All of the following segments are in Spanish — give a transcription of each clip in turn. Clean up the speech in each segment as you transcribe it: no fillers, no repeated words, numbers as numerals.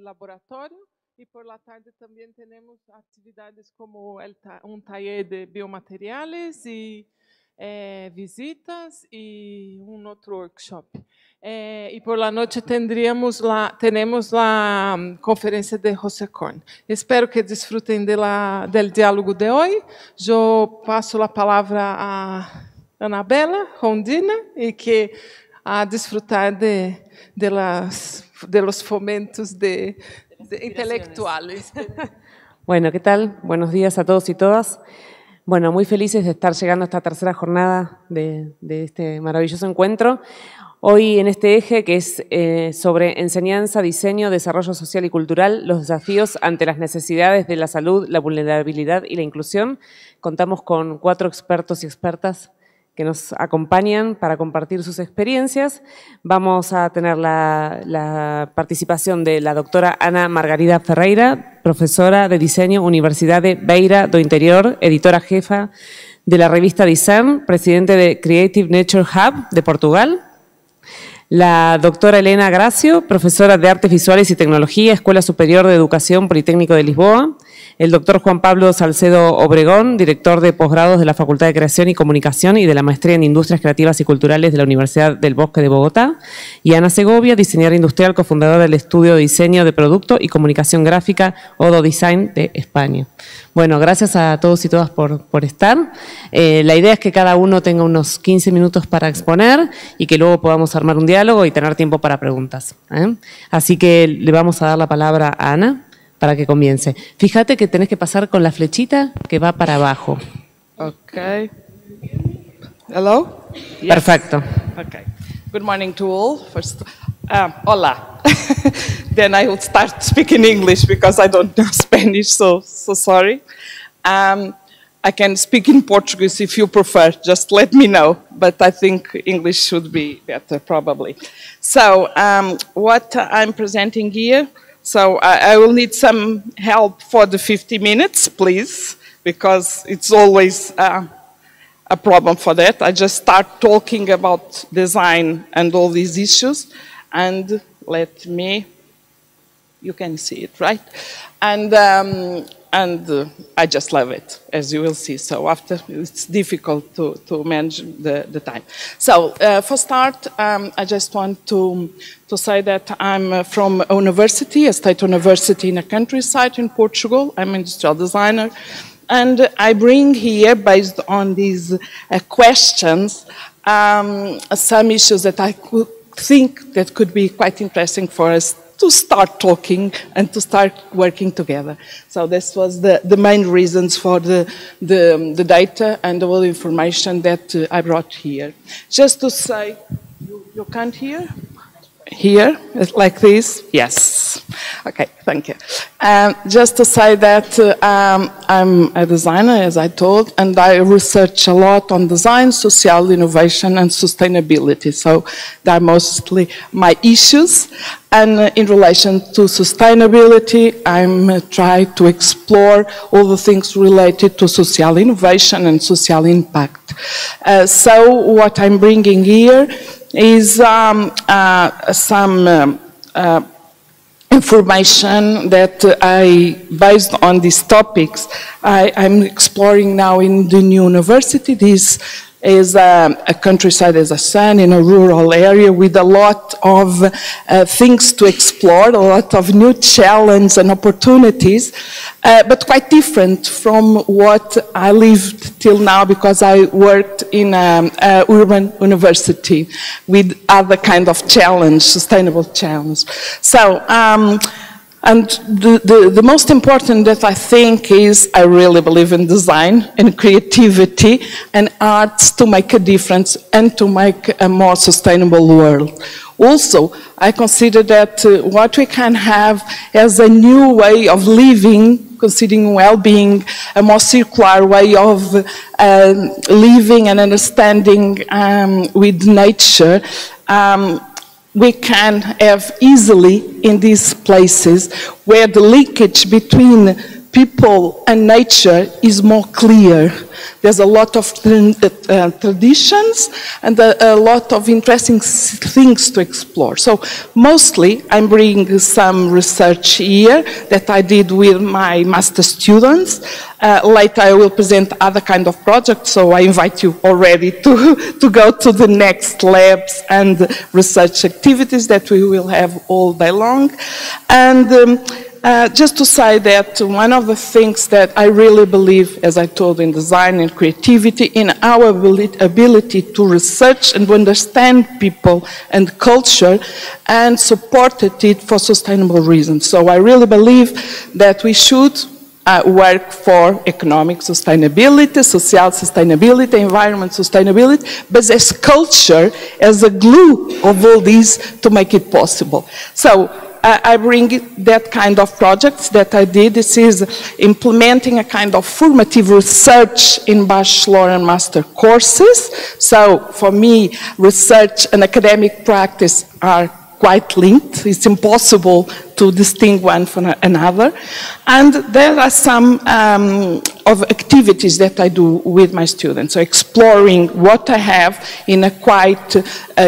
laboratorio y por la tarde también tenemos actividades como un taller de biomateriales y visitas y un otro workshop. Y por la noche tenemos la conferencia de José Korn. Espero que disfruten del diálogo de hoy. Yo paso la palabra a Anabela Rondina y que a disfrutar de los fomentos intelectuales. Bueno, ¿qué tal? Buenos días a todos y todas. Bueno, muy felices de estar llegando a esta tercera jornada de este maravilloso encuentro. Hoy en este eje que es sobre enseñanza, diseño, desarrollo social y cultural, los desafíos ante las necesidades de la salud, la vulnerabilidad y la inclusión, contamos con 4 expertos y expertas que nos acompañan para compartir sus experiencias. Vamos a tener la participación de la doctora Ana Margarida Ferreira, profesora de diseño, Universidad de Beira do Interior, editora jefa de la revista Design, presidente de Creative Nature Hub de Portugal. La doctora Elena Gracio, profesora de Artes Visuales y Tecnología, Escuela Superior de Educación Politécnico de Lisboa. El doctor Juan Pablo Salcedo Obregón, director de posgrados de la Facultad de Creación y Comunicación y de la Maestría en Industrias Creativas y Culturales de la Universidad del Bosque de Bogotá. Y Ana Segovia, diseñadora industrial, cofundadora del Estudio de Diseño de Producto y Comunicación Gráfica Odo Design de España. Bueno, gracias a todos y todas por estar. La idea es que cada uno tenga unos 15 minutos para exponer y que luego podamos armar un diálogo y tener tiempo para preguntas. Así que le vamos a dar la palabra a Ana para que comience. Fíjate que tenés que pasar con la flechita que va para abajo. Okay. Hello? Yes. Perfecto. Okay. Good morning to all. First, hola. Then I will start speaking English because I don't know Spanish, so sorry. I can speak in Portuguese if you prefer, just let me know, but I think English should be better probably. So what I'm presenting here, so I will need some help for the 50 minutes, please, because it's always a problem for that. I just start talking about design and all these issues, and let me, you can see it, right? And I just love it, as you will see. So after, it's difficult to manage the time. So for start, I just want to say that I'm from a university, a state university in a countryside in Portugal. I'm an industrial designer. And I bring here, based on these questions, some issues that I could think that could be quite interesting for us to start talking and to start working together. So this was the main reasons for the data and all the information that I brought here. Just to say, you can't hear? Here, like this? Yes. Okay, thank you. Just to say that I'm a designer, as I told, and I research a lot on design, social innovation, and sustainability. So they're mostly my issues. And in relation to sustainability, I'm trying to explore all the things related to social innovation and social impact. So what I'm bringing here is some information that based on these topics, I'm exploring now in the new university. This is a countryside, as I said, in a rural area with a lot of things to explore, a lot of new challenges and opportunities, but quite different from what I lived till now because I worked in an urban university with other kind of challenge, sustainable challenge. So, and the most important that I think is I really believe in design and creativity and arts to make a difference and to make a more sustainable world. Also, I consider that what we can have as a new way of living, considering well-being, a more circular way of living and understanding with nature, we can have easily in these places where the linkage between people and nature is more clear. There's a lot of traditions and a lot of interesting things to explore. So mostly I'm bringing some research here that I did with my master students. Later I will present other kind of projects, so I invite you already to go to the next labs and research activities that we will have all day long. And just to say that one of the things that I really believe, as I told, in design and creativity, in our ability to research and understand people and culture and supported it for sustainable reasons. So I really believe that we should work for economic sustainability, social sustainability, environment sustainability, but as culture, as a glue of all these to make it possible. So I bring that kind of projects that I did. This is implementing a kind of formative research in bachelor and master courses. So for me, research and academic practice are quite linked. It's impossible to distinguish one from another. And there are some of activities that I do with my students. So exploring what I have in a quite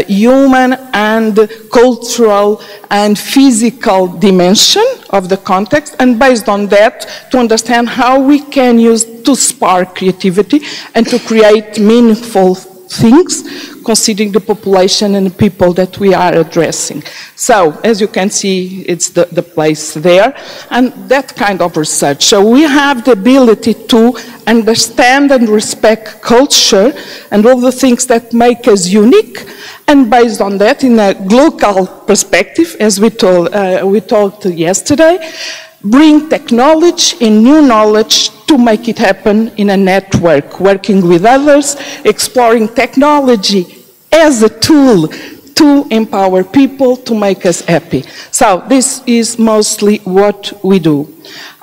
human and cultural and physical dimension of the context, and based on that to understand how we can use to spark creativity and to create meaningful things considering the population and the people that we are addressing. So, as you can see, it's the place there, and that kind of research. So we have the ability to understand and respect culture and all the things that make us unique, and based on that, in a global perspective, as we talked yesterday, bring technology and new knowledge to make it happen in a network, working with others, exploring technology as a tool to empower people, to make us happy. So this is mostly what we do.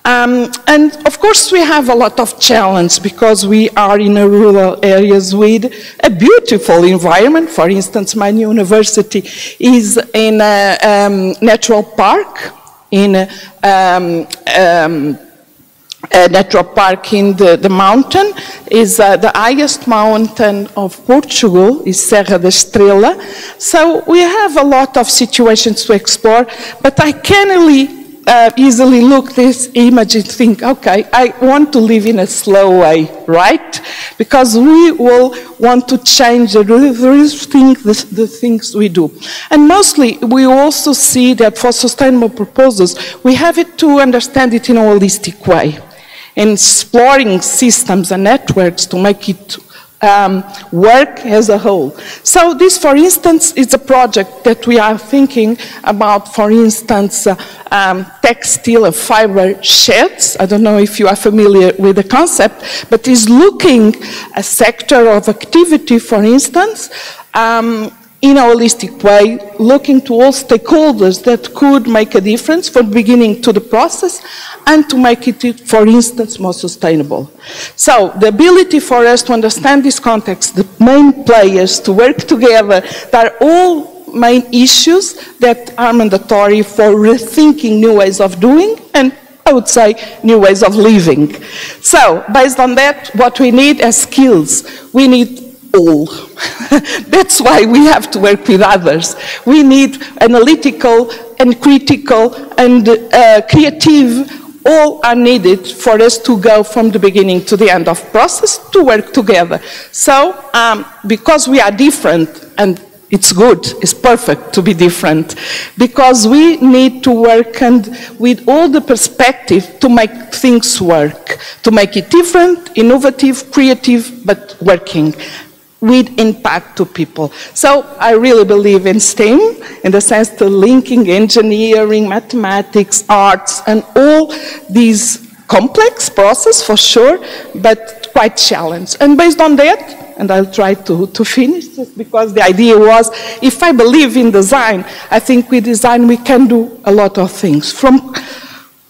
And of course we have a lot of challenge because we are in a rural areas with a beautiful environment. For instance, my university is in a natural park, in a natural park in the mountain. Is the highest mountain of Portugal, is Serra da Estrela. So we have a lot of situations to explore, but I can really easily look this image and think, okay, I want to live in a slow way, right? Because we will want to change the things we do. And mostly, we also see that for sustainable proposals, we have it to understand it in a holistic way, and exploring systems and networks to make it work as a whole. So this, for instance, is a project that we are thinking about, for instance, textile and fiber sheds. I don't know if you are familiar with the concept, but is looking a sector of activity, for instance, in a holistic way, looking to all stakeholders that could make a difference from the beginning to the process and to make it, for instance, more sustainable. So the ability for us to understand this context, the main players to work together, that are all main issues that are mandatory for rethinking new ways of doing and, I would say, new ways of living. So based on that, what we need as skills, we need all. That's why we have to work with others. We need analytical and critical and creative. All are needed for us to go from the beginning to the end of process to work together. So because we are different, and it's good, it's perfect to be different, because we need to work and with all the perspective to make things work, to make it different, innovative, creative, but working with impact to people. So I really believe in STEM, in the sense to linking engineering, mathematics, arts, and all these complex process for sure, but quite challenged. And based on that, and I'll try to finish this, because the idea was, if I believe in design, I think with design we can do a lot of things. From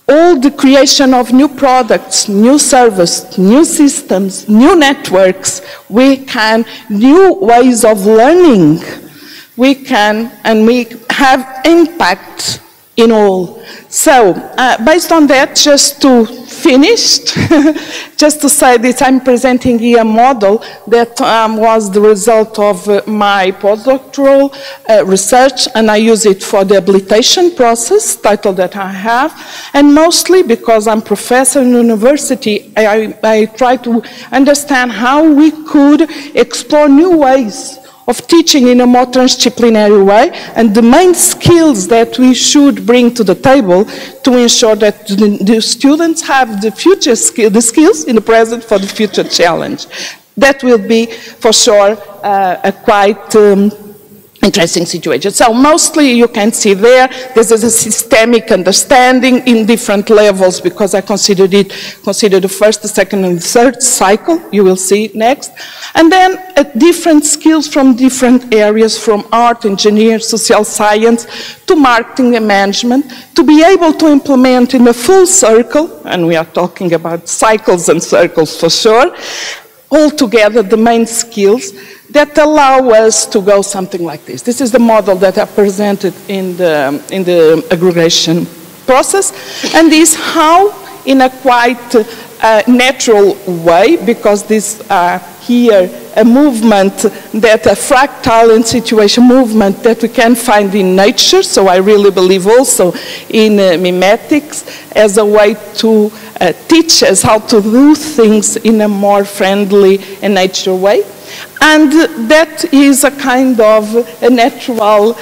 all the creation of new products, new services, new systems, new networks, we can, new ways of learning, we can, and we have impact in all. So, based on that, just to finished. Just to say that I'm presenting here a model that was the result of my postdoctoral research, and I use it for the habilitation process, title that I have, and mostly because I'm professor in university, I try to understand how we could explore new ways of teaching in a more transdisciplinary way, and the main skills that we should bring to the table to ensure that the students have the skills in the present for the future challenge. That will be, for sure, a quite interesting situation. So mostly you can see there, this is a systemic understanding in different levels, because I consider the first, the second, and the third cycle, you will see next. And then different skills from different areas, from art, engineering, social science, to marketing and management, to be able to implement in a full circle, and we are talking about cycles and circles for sure, all together the main skills that allow us to go something like this. This is the model that I presented in the aggregation process, and this how, in a quite natural way, because this here a movement that a fractal and situation movement that we can find in nature. So I really believe also in mimetics as a way to teach us how to do things in a more friendly and natural way. And that is a kind of a natural,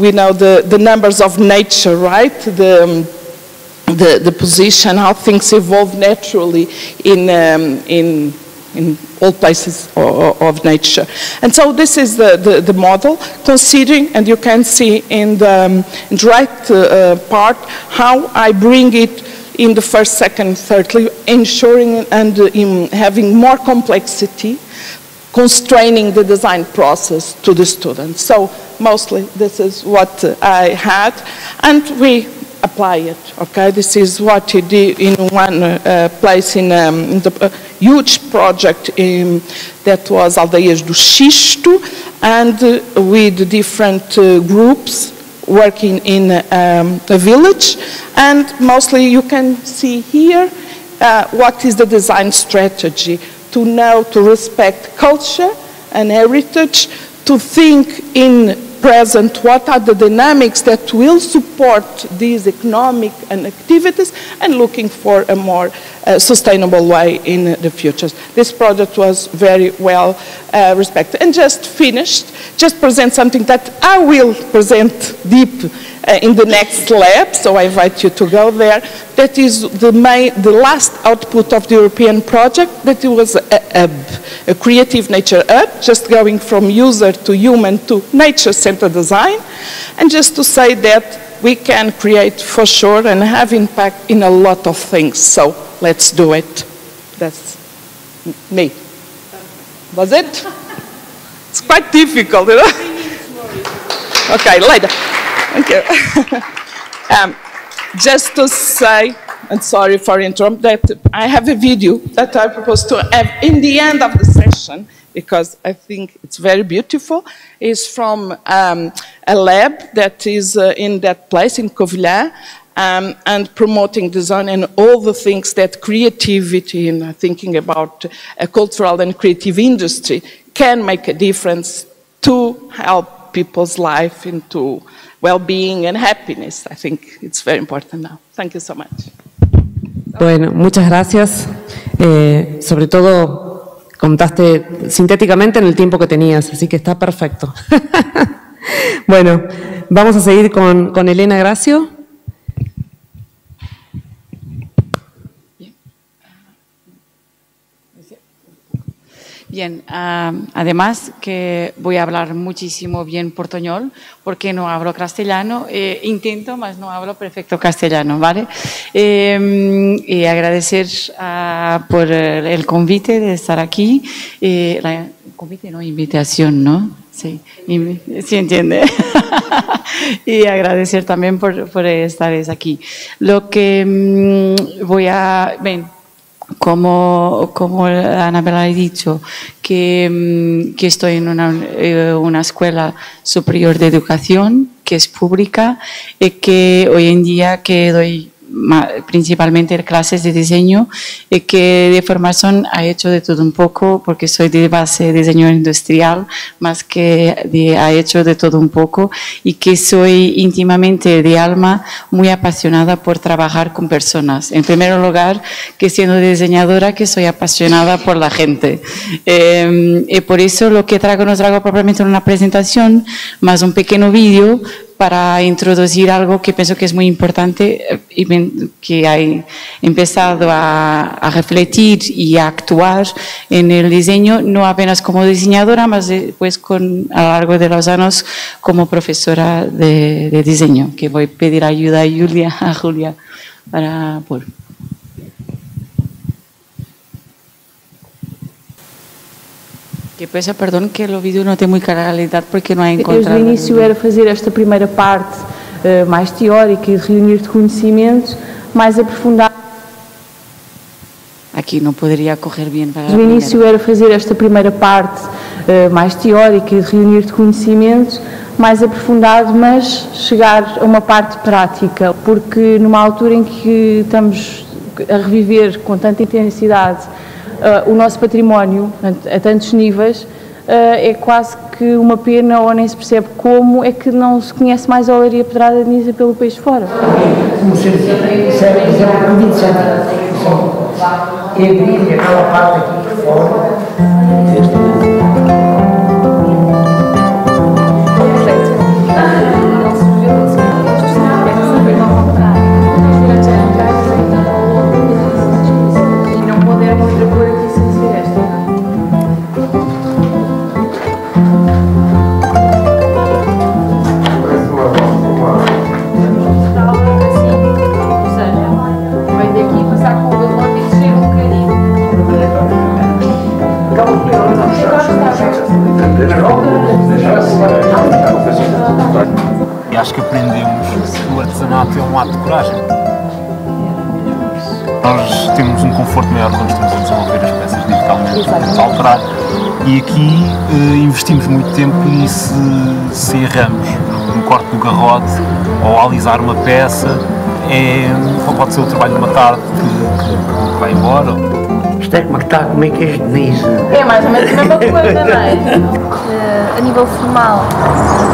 we know the numbers of nature, right? The position, how things evolve naturally in all places of nature. And so this is the model, considering, and you can see in the right part, how I bring it in the first, second, thirdly, ensuring and having more complexity, constraining the design process to the students. So mostly this is what I had, and we apply it, okay? This is what you did in one place in the huge project that was Aldeias do Xisto, and with different groups working in a village. And mostly you can see here what is the design strategy, to know, to respect culture and heritage, to think in present what are the dynamics that will support these economic and activities, and looking for a more sustainable way in the future. This project was very well respected. And just finished, just present something that I will present deep in the next lab, so I invite you to go there. That is the last output of the European project, that it was a creative nature hub, just going from user to human to nature-centered design. And just to say that we can create for sure and have impact in a lot of things. So let's do it. That's me. Was it? It's quite difficult, you know? Okay, later. Thank you. Just to say, and sorry for interrupting, that I have a video that I propose to have in the end of the session, because I think it's very beautiful. It's from a lab that is in that place in Covilhã, and promoting design and all the things that creativity and thinking about a cultural and creative industry can make a difference to help people's life into well-being and happiness. I think it's very important now. Thank you so much. Bueno, muchas gracias. Sobre todo, contaste sintéticamente en el tiempo que tenías, así que está perfecto. Bueno, vamos a seguir con Elena Gracio. Bien, además que voy a hablar muchísimo bien portuñol, porque no hablo castellano, intento, mas no hablo perfecto castellano, ¿vale? Y agradecer por el convite de estar aquí, convite no, invitación, ¿no? Sí, sí entiende. Y agradecer también por estar aquí. Lo que voy a... Como Anabel ha dicho, que estoy en una escuela superior de educación que es pública y que hoy en día que doy principalmente clases de diseño, y que de formación ha hecho de todo un poco, porque soy de base de diseño industrial, más que ha hecho de todo un poco, y que soy íntimamente de alma muy apasionada por trabajar con personas. En primer lugar, que siendo diseñadora, que soy apasionada por la gente. Y por eso lo que no traigo propiamente una presentación, más un pequeño vídeo para introducir algo que pienso que es muy importante y que he empezado a refletir y a actuar en el diseño, no apenas como diseñadora, más después a lo largo de los años como profesora de diseño, que voy a pedir ayuda a Julia para por. Que peço perdão que o vídeo não tem muita calidade porque não é encontrado. Desde o início era fazer esta primeira parte mais teórica e de reunir de conhecimentos mais aprofundada. Aqui não poderia correr bem para. Desde o início era fazer esta primeira parte mais teórica e de reunir de conhecimentos mais aprofundado, mas chegar a uma parte prática, porque numa altura em que estamos a reviver com tanta intensidade o nosso património a tantos níveis, é quase que uma pena, ou nem se percebe como é que não se conhece mais a olaria pedrada de Nisa pelo país fora. Isso é muito interessante. E abrir aquela parte aqui por fora. E acho que aprendemos que o artesanato é um ato de coragem. Nós temos um conforto maior quando estamos a desenvolver as peças digitalmente, podemos alterar. E aqui investimos muito tempo e se erramos no corte do garrote ou alisar uma peça, pode ser o trabalho de uma tarde que vai embora. Isto é como é que está, como é que és de Nisa? É mais ou menos a mesma coisa, não é? A nível formal,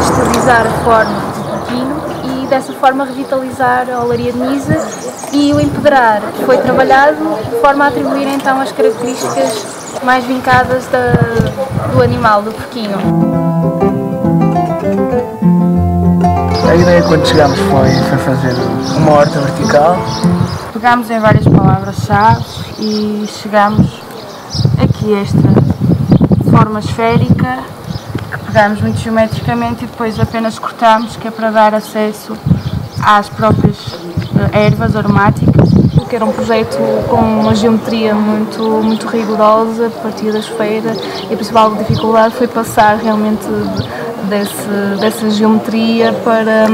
estabilizar a forma do pino e dessa forma revitalizar a olaria de Nisa, e o empedrar foi trabalhado de forma a atribuir então as características mais vincadas do animal, do porquinho. A ideia quando chegámos foi fazer uma horta vertical. Pegámos em várias palavras-chave e chegámos aqui a esta forma esférica, que pegámos muito geometricamente e depois apenas cortámos, que é para dar acesso às próprias ervas aromáticas. Que era um projeto com uma geometria muito rigorosa, a partir da esfera, e a principal dificuldade foi passar realmente dessa geometria para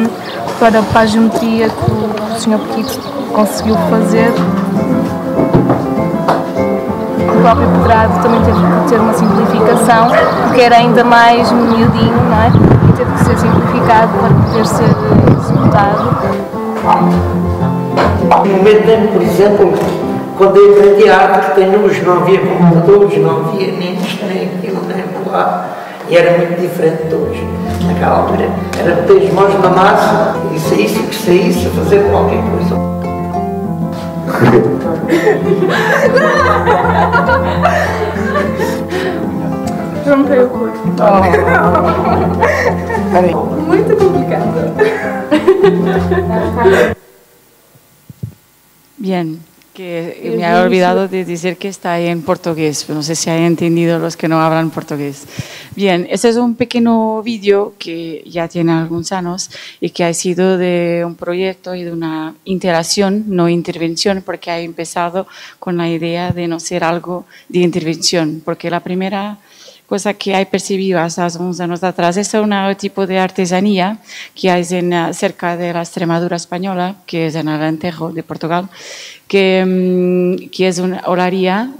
a geometria que o Sr. Pequito conseguiu fazer. O próprio pedrado também teve que ter uma simplificação, porque era ainda mais miudinho, não é? E teve que ser simplificado para poder ser executado. No momento, por exemplo, quando eu aprendi a arte, que tem luz, não havia computadores, não havia nem isto, nem aquilo, nem lá. E era muito diferente de hoje. Naquela altura era meter as mãos na massa e saísse o que saísse a fazer qualquer coisa. Rompeu o corpo. Muito complicado. Bien, que me ha olvidado de decir que está ahí en portugués, no sé si han entendido los que no hablan portugués. Bien, este es un pequeño vídeo que ya tiene algunos años y que ha sido de un proyecto y de una interacción, no intervención, porque ha empezado con la idea de no ser algo de intervención, porque la primera cosa que hay percibido hace unos años atrás es un tipo de artesanía que hay cerca de la Extremadura española, que es en Alentejo de Portugal, que es una olaría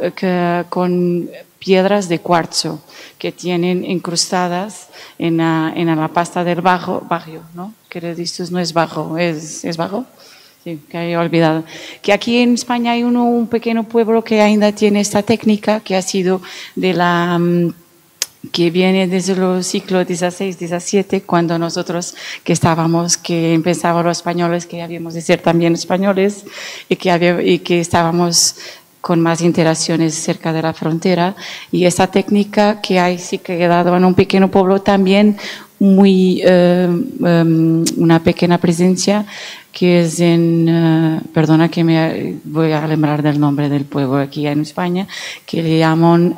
con piedras de cuarzo que tienen incrustadas en la pasta del barro, ¿no? Que esto no es barro, ¿es barro? Sí, que había olvidado. Que aquí en España hay un pequeño pueblo que ainda tiene esta técnica, que ha sido de la... que viene desde los siglos XVI, XVII, cuando nosotros que empezaban los españoles, que habíamos de ser también españoles, y que estábamos con más interacciones cerca de la frontera. Y esta técnica que hay sí que ha quedado en un pequeño pueblo también una pequeña presencia, que es perdona que me voy a lembrar del nombre del pueblo aquí en España, que le llaman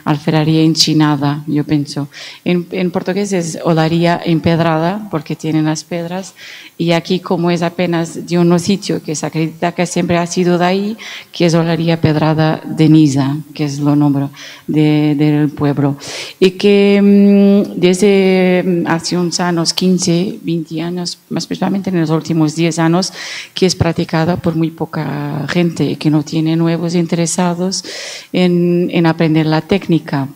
alferaría enchinada, yo pienso. En portugués es olaría empedrada, porque tienen las pedras, y aquí como es apenas de un sitio que se acredita que siempre ha sido de ahí, que es olaría pedrada de Nisa, que es lo nombre del pueblo. Y que desde hace unos años, 15, 20 años, más precisamente en los últimos 10 años, que es practicada por muy poca gente, que no tiene nuevos interesados en aprender la técnica.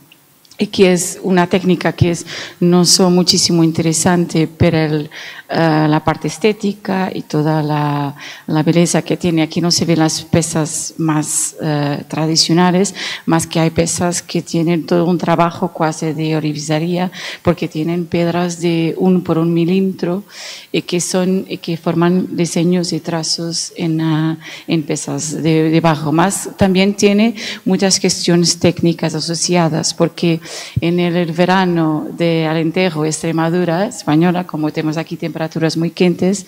Y que es una técnica que es no solo muchísimo interesante, pero la parte estética y toda la belleza que tiene. Aquí no se ven las pesas más tradicionales, más que hay pesas que tienen todo un trabajo casi de orivesaría, porque tienen piedras de 1 por 1 milímetro y que forman diseños y trazos en pesas de barro. Más también tiene muchas cuestiones técnicas asociadas, porque en el verano de Alentejo, Extremadura española, como tenemos aquí temperaturas muy calientes,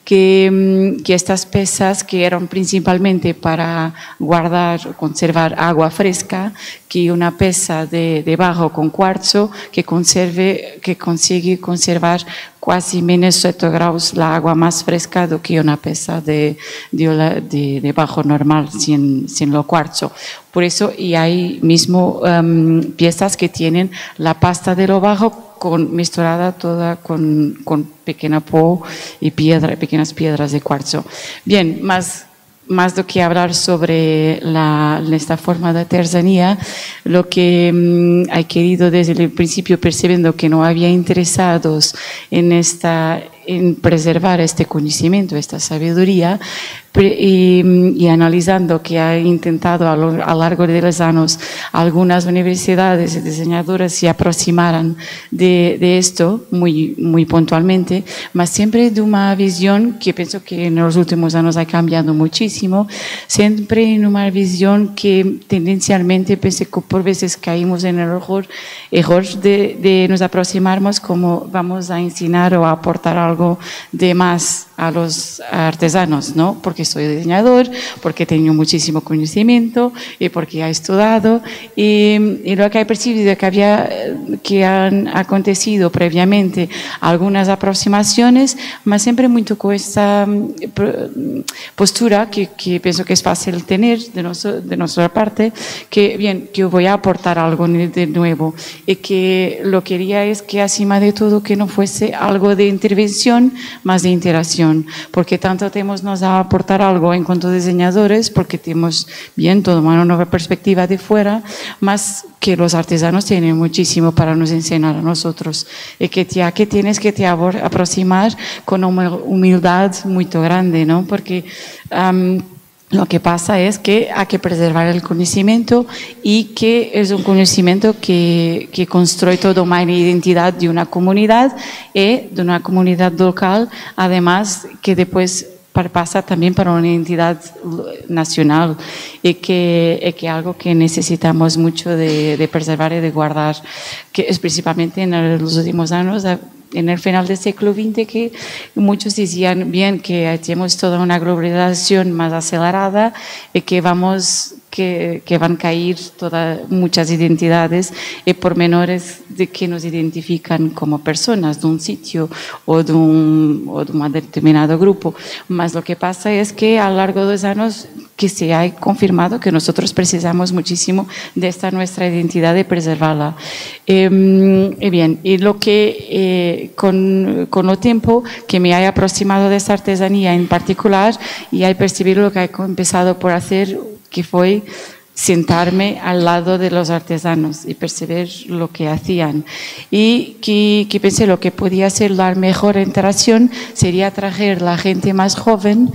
que estas pesas que eran principalmente para conservar agua fresca, que una pesa de barro con cuarzo que consigue conservar casi menos 7 grados la agua más fresca do que una pesa de barro normal sin lo cuarzo. Por eso, y hay mismo piezas que tienen la pasta de lo barro mezclada toda con pequeña po y pequeñas piedras de cuarzo. Bien, más de que hablar sobre esta forma de artesanía, lo que he querido desde el principio, percibiendo que no había interesados en preservar este conocimiento, esta sabiduría, y analizando que ha intentado a lo largo de los años algunas universidades y diseñadoras se aproximaran de esto muy puntualmente, mas siempre de una visión que pienso que en los últimos años ha cambiado muchísimo, siempre en una visión que tendencialmente pensé que por veces caímos en el error de nos aproximarnos como vamos a enseñar o a aportar algo de más a los artesanos, ¿no? Porque soy diseñador, porque tengo muchísimo conocimiento y porque he estudiado y lo que he percibido que han acontecido previamente algunas aproximaciones, mas siempre mucho con esta postura que pienso que es fácil tener de nuestra parte, que yo voy a aportar algo de nuevo y que lo que quería es que encima de todo que no fuese algo de intervención, más de interacción, porque tanto tenemos a aportar algo en cuanto a diseñadores, porque tenemos toda una nueva perspectiva de fuera, más que los artesanos tienen muchísimo para nos enseñar a nosotros, y que tienes que te aproximar con una humildad muy grande, ¿no? Porque lo que pasa es que hay que preservar el conocimiento y que es un conocimiento que construye toda una identidad de una comunidad y de una comunidad local, además que después pasa también para una identidad nacional y que algo que necesitamos mucho de preservar y de guardar, que es principalmente en los últimos años, en el final del siglo XX, que muchos decían que tenemos toda una globalización más acelerada y que van a caer muchas identidades y pormenores de que nos identifican como personas de un sitio o de un determinado grupo. Mas lo que pasa es que a lo largo de los años que se ha confirmado que nosotros precisamos muchísimo de esta nuestra identidad de preservarla. Y lo que con el tiempo que me haya aproximado de esta artesanía en particular y he percibido lo que he empezado por hacer, que fue sentarme al lado de los artesanos y percibir lo que hacían. Y que pensé lo que podía ser la mejor interacción sería traer la gente más joven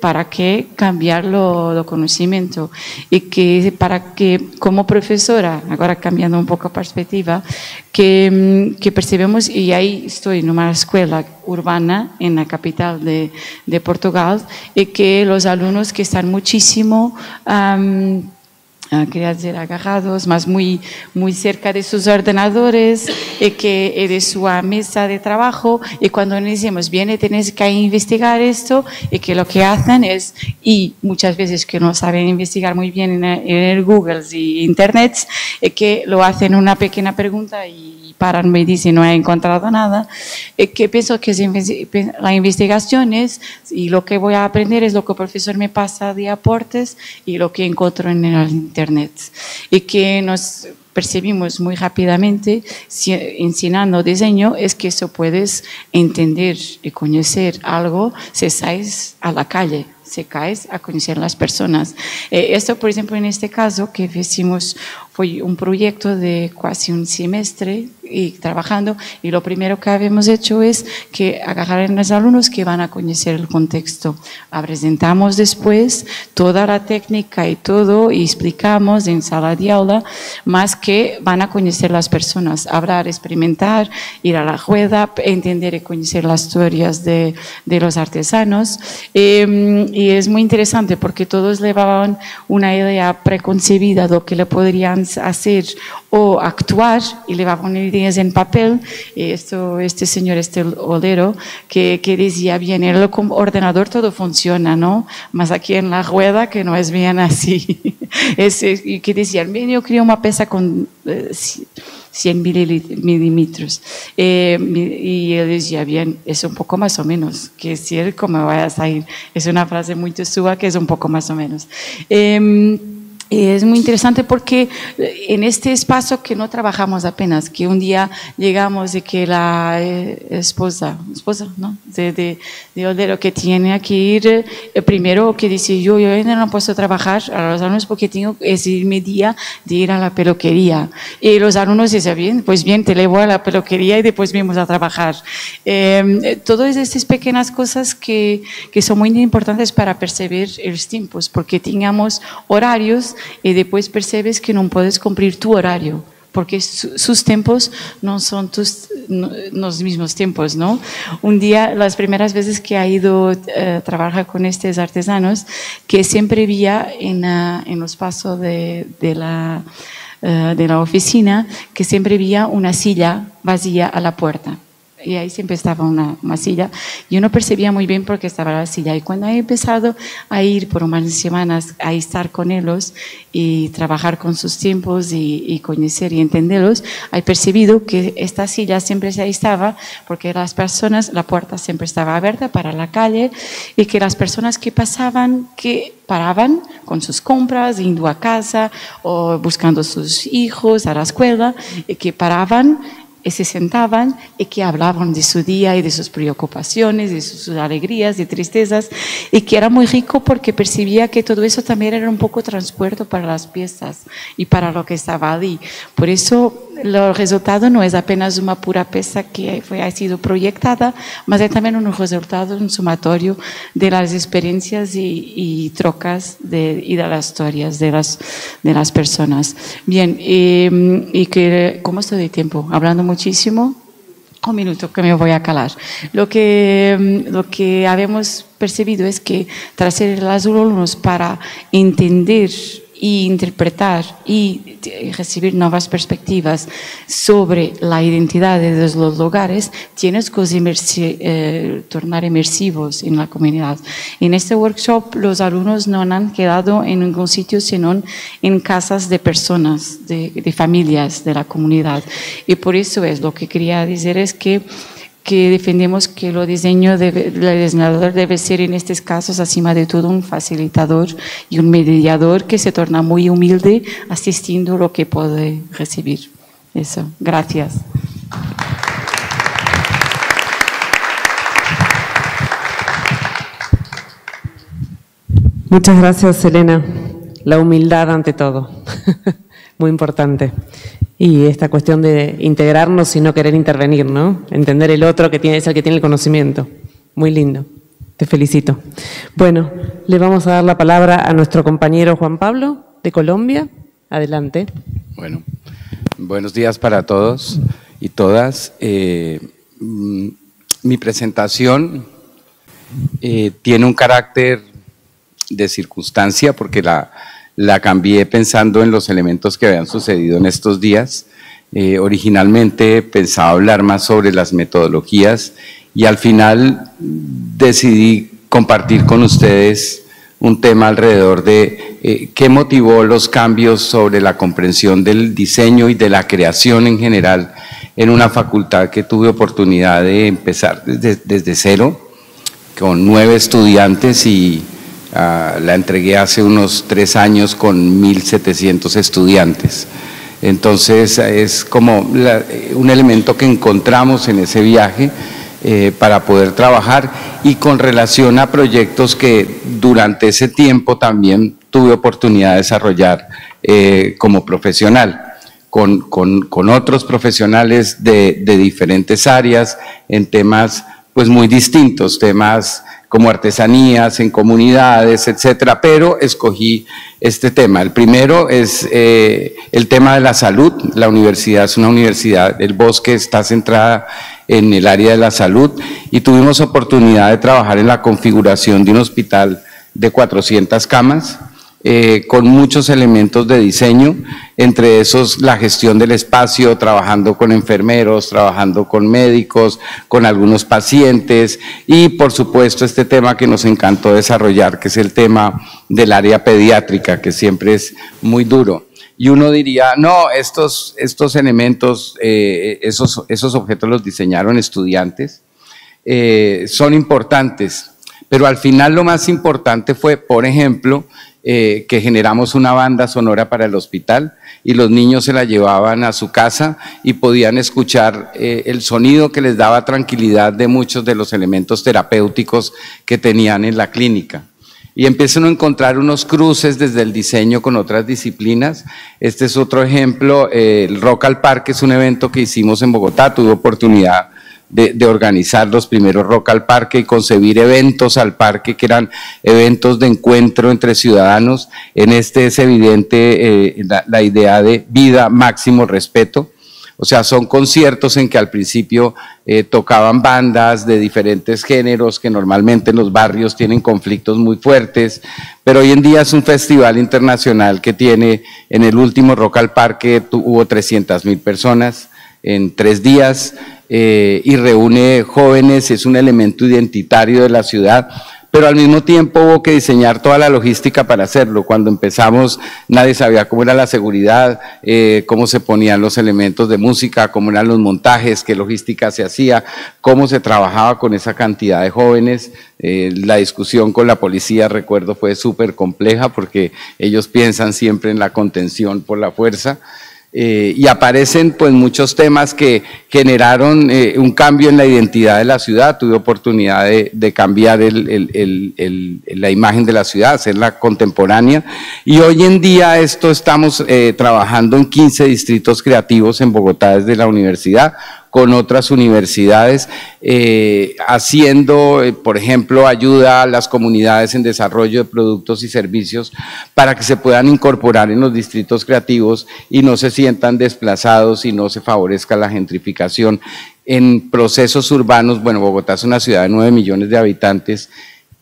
para que cambiar lo conocimiento y que para que como profesora, ahora cambiando un poco perspectiva, que percebemos, y ahí estoy en una escuela urbana en la capital de Portugal, y que los alumnos que están muchísimo quería decir agarrados, más muy cerca de sus ordenadores y de su mesa de trabajo, y cuando le decimos, bien, tienes que investigar esto, y que lo que hacen es, y muchas veces que no saben investigar muy bien en el Google y Internet, que lo hacen una pequeña pregunta y paran y dicen no he encontrado nada, que pienso que la investigación es, y lo que voy a aprender es lo que el profesor me pasa de aportes y lo que encuentro en el Internet, y que nos percibimos muy rápidamente enseñando diseño es que eso puedes entender y conocer algo si sales a la calle, si caes a conocer las personas. Esto, por ejemplo, en este caso que hicimos fue un proyecto de casi un semestre y trabajando, y lo primero que habíamos hecho es que agarrar a los alumnos que van a conocer el contexto. Presentamos después toda la técnica y todo, y explicamos en sala de aula, más que van a conocer las personas, hablar, experimentar, ir a la rueda, entender y conocer las historias de los artesanos. Y es muy interesante porque todos llevaban una idea preconcebida de lo que le podrían hacer o actuar, y llevaban ideas en papel. Este señor, este olero, que decía, bien, en el ordenador todo funciona, ¿no? Más aquí en la rueda que no es bien así. Y que decían, bien, yo quería una pieza con 100 milímetros. Y él decía, bien, es un poco más o menos, que si él como vaya a salir, es una frase muy suave que es un poco más o menos. Es muy interesante porque en este espacio que no trabajamos apenas, que un día llegamos de que la esposa, ¿no? de Olero, que tiene que ir, primero que dice, yo no puedo trabajar a los alumnos porque tengo ese día de ir a la peluquería. Y los alumnos dicen, bien, pues bien, te llevo a la peluquería y después vamos a trabajar. Todas estas pequeñas cosas que son muy importantes para percibir los tiempos, porque tengamos horarios y después percibes que no puedes cumplir tu horario, porque sus tiempos no son los mismos tiempos, ¿no? Un día, las primeras veces que he ido a trabajar con estos artesanos, que siempre veía en los pasos de la oficina, que siempre había una silla vacía a la puerta. Y ahí siempre estaba una silla. Yo no percibía muy bien por qué estaba la silla. Y cuando he empezado a ir por unas semanas a estar con ellos y trabajar con sus tiempos y conocer y entenderlos, he percibido que esta silla siempre ahí estaba porque las personas, la puerta siempre estaba abierta para la calle, y que las personas que pasaban, que paraban con sus compras, yendo a casa o buscando a sus hijos a la escuela, y que paraban y se sentaban y que hablaban de su día y de sus preocupaciones, de sus alegrías, de tristezas, y que era muy rico porque percibía que todo eso también era un poco transporte para las piezas y para lo que estaba allí. Por eso el resultado no es apenas una pura pieza que ha sido proyectada, mas es también un resultado, un sumatorio de las experiencias y trocas y de las historias de las personas. Bien, y que, ¿cómo estoy de tiempo? Hablando muchísimo. Un minuto que me voy a calar. Lo que habíamos percibido es que tras ser los alumnos para entender y interpretar y recibir nuevas perspectivas sobre la identidad de los lugares, tienes que tornar inmersivos en la comunidad. En este workshop los alumnos no han quedado en ningún sitio sino en casas de personas, de familias de la comunidad. Y por eso es lo que quería decir, es que defendemos que el diseñador debe ser en estos casos, acima de todo, un facilitador y un mediador que se torna muy humilde asistiendo lo que puede recibir. Eso, gracias. Muchas gracias, Elena. la humildad ante todo, muy importante. Y esta cuestión de integrarnos y no querer intervenir, ¿no? Entender el otro que es el que tiene el conocimiento. Muy lindo. Te felicito. Bueno, le vamos a dar la palabra a nuestro compañero Juan Pablo, de Colombia. Adelante. Bueno, buenos días para todos y todas. Mi presentación tiene un carácter de circunstancia porque la cambié pensando en los elementos que habían sucedido en estos días. Originalmente pensaba hablar más sobre las metodologías y al final decidí compartir con ustedes un tema alrededor de qué motivó los cambios sobre la comprensión del diseño y de la creación en general en una facultad que tuve oportunidad de empezar desde cero, con 9 estudiantes y la entregué hace unos 3 años con 1.700 estudiantes. Entonces es como un elemento que encontramos en ese viaje para poder trabajar y con relación a proyectos que durante ese tiempo también tuve oportunidad de desarrollar como profesional, con otros profesionales de diferentes áreas en temas pues muy distintos, temas como artesanías en comunidades, etcétera, pero escogí este tema. El primero es el tema de la salud. La universidad es una universidad, el Bosque está centrada en el área de la salud y tuvimos oportunidad de trabajar en la configuración de un hospital de 400 camas, con muchos elementos de diseño, entre esos la gestión del espacio, trabajando con enfermeros, trabajando con médicos, con algunos pacientes y por supuesto este tema que nos encantó desarrollar, que es el tema del área pediátrica, que siempre es muy duro. Y uno diría, no, estos elementos, esos objetos los diseñaron estudiantes, son importantes, pero al final lo más importante fue, por ejemplo, que generamos una banda sonora para el hospital y los niños se la llevaban a su casa y podían escuchar el sonido que les daba tranquilidad de muchos de los elementos terapéuticos que tenían en la clínica. Y empiezan a encontrar unos cruces desde el diseño con otras disciplinas. Este es otro ejemplo, el Rock al Parque es un evento que hicimos en Bogotá, tuve oportunidad de organizar los primeros Rock al Parque y concebir eventos al parque que eran eventos de encuentro entre ciudadanos. En este es evidente la idea de vida, máximo respeto. O sea, son conciertos en que al principio tocaban bandas de diferentes géneros que normalmente en los barrios tienen conflictos muy fuertes, pero hoy en día es un festival internacional que tiene, en el último Rock al Parque hubo 300.000 personas en 3 días y reúne jóvenes, es un elemento identitario de la ciudad, pero al mismo tiempo hubo que diseñar toda la logística para hacerlo. Cuando empezamos nadie sabía cómo era la seguridad, cómo se ponían los elementos de música, cómo eran los montajes, qué logística se hacía, cómo se trabajaba con esa cantidad de jóvenes. La discusión con la policía, recuerdo, fue súper compleja porque ellos piensan siempre en la contención por la fuerza. Y aparecen pues muchos temas que generaron un cambio en la identidad de la ciudad. Tuve oportunidad de cambiar la imagen de la ciudad, hacerla contemporánea, y hoy en día estamos trabajando en 15 distritos creativos en Bogotá desde la universidad, con otras universidades, haciendo, por ejemplo, ayuda a las comunidades en desarrollo de productos y servicios para que se puedan incorporar en los distritos creativos y no se sientan desplazados y no se favorezca la gentrificación en procesos urbanos. Bueno, Bogotá es una ciudad de 9 millones de habitantes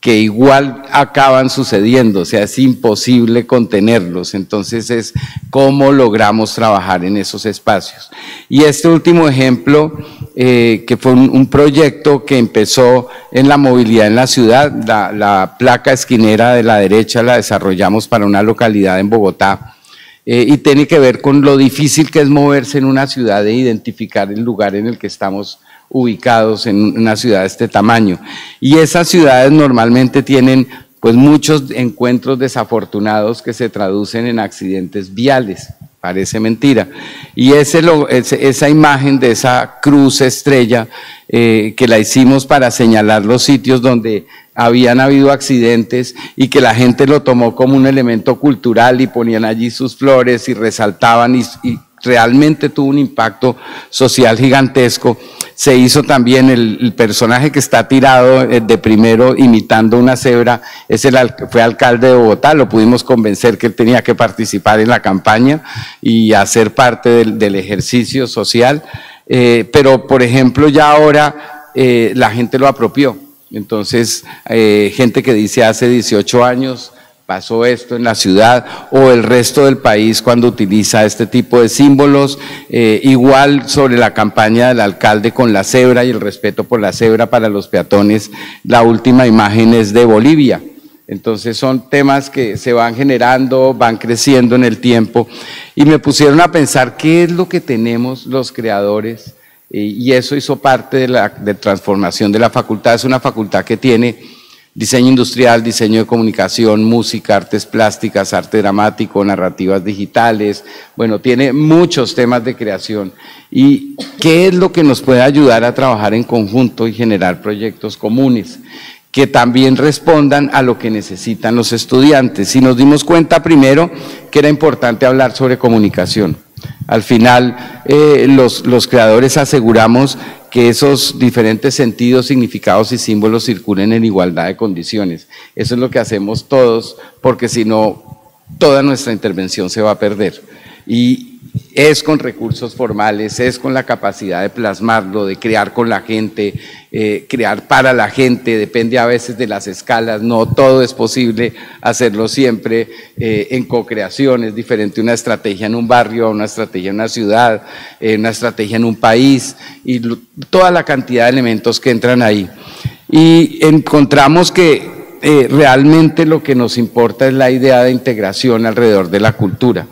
que igual acaban sucediendo, o sea, es imposible contenerlos. Entonces es cómo logramos trabajar en esos espacios. Y este último ejemplo, que fue un proyecto que empezó en la movilidad en la ciudad, la placa esquinera de la derecha la desarrollamos para una localidad en Bogotá, y tiene que ver con lo difícil que es moverse en una ciudad e identificar el lugar en el que estamos ubicados en una ciudad de este tamaño. Y esas ciudades normalmente tienen pues muchos encuentros desafortunados que se traducen en accidentes viales, parece mentira. Y esa imagen de esa cruz estrella que la hicimos para señalar los sitios donde habían habido accidentes y que la gente lo tomó como un elemento cultural y ponían allí sus flores y resaltaban y realmente tuvo un impacto social gigantesco. Se hizo también el personaje que está tirado de primero imitando una cebra, fue alcalde de Bogotá, lo pudimos convencer que él tenía que participar en la campaña y hacer parte del ejercicio social, pero por ejemplo ya ahora la gente lo apropió. Entonces, gente que dice hace 18 años pasó esto en la ciudad, o el resto del país cuando utiliza este tipo de símbolos. Igual sobre la campaña del alcalde con la cebra y el respeto por la cebra para los peatones, la última imagen es de Bolivia. Entonces son temas que se van generando, van creciendo en el tiempo, y me pusieron a pensar qué es lo que tenemos los creadores. Y eso hizo parte de la transformación de la facultad. Es una facultad que tiene diseño industrial, diseño de comunicación, música, artes plásticas, arte dramático, narrativas digitales, bueno, tiene muchos temas de creación. ¿Y qué es lo que nos puede ayudar a trabajar en conjunto y generar proyectos comunes que también respondan a lo que necesitan los estudiantes? Y nos dimos cuenta primero que era importante hablar sobre comunicación. Al final, los creadores aseguramos que esos diferentes sentidos, significados y símbolos circulen en igualdad de condiciones. Eso es lo que hacemos todos, porque si no, toda nuestra intervención se va a perder. Y es con recursos formales, es con la capacidad de plasmarlo, de crear con la gente, crear para la gente, depende a veces de las escalas, no todo es posible hacerlo siempre en co-creación. Es diferente una estrategia en un barrio, una estrategia en una ciudad, una estrategia en un país, y toda la cantidad de elementos que entran ahí. Y encontramos que realmente lo que nos importa es la idea de integración alrededor de la cultura.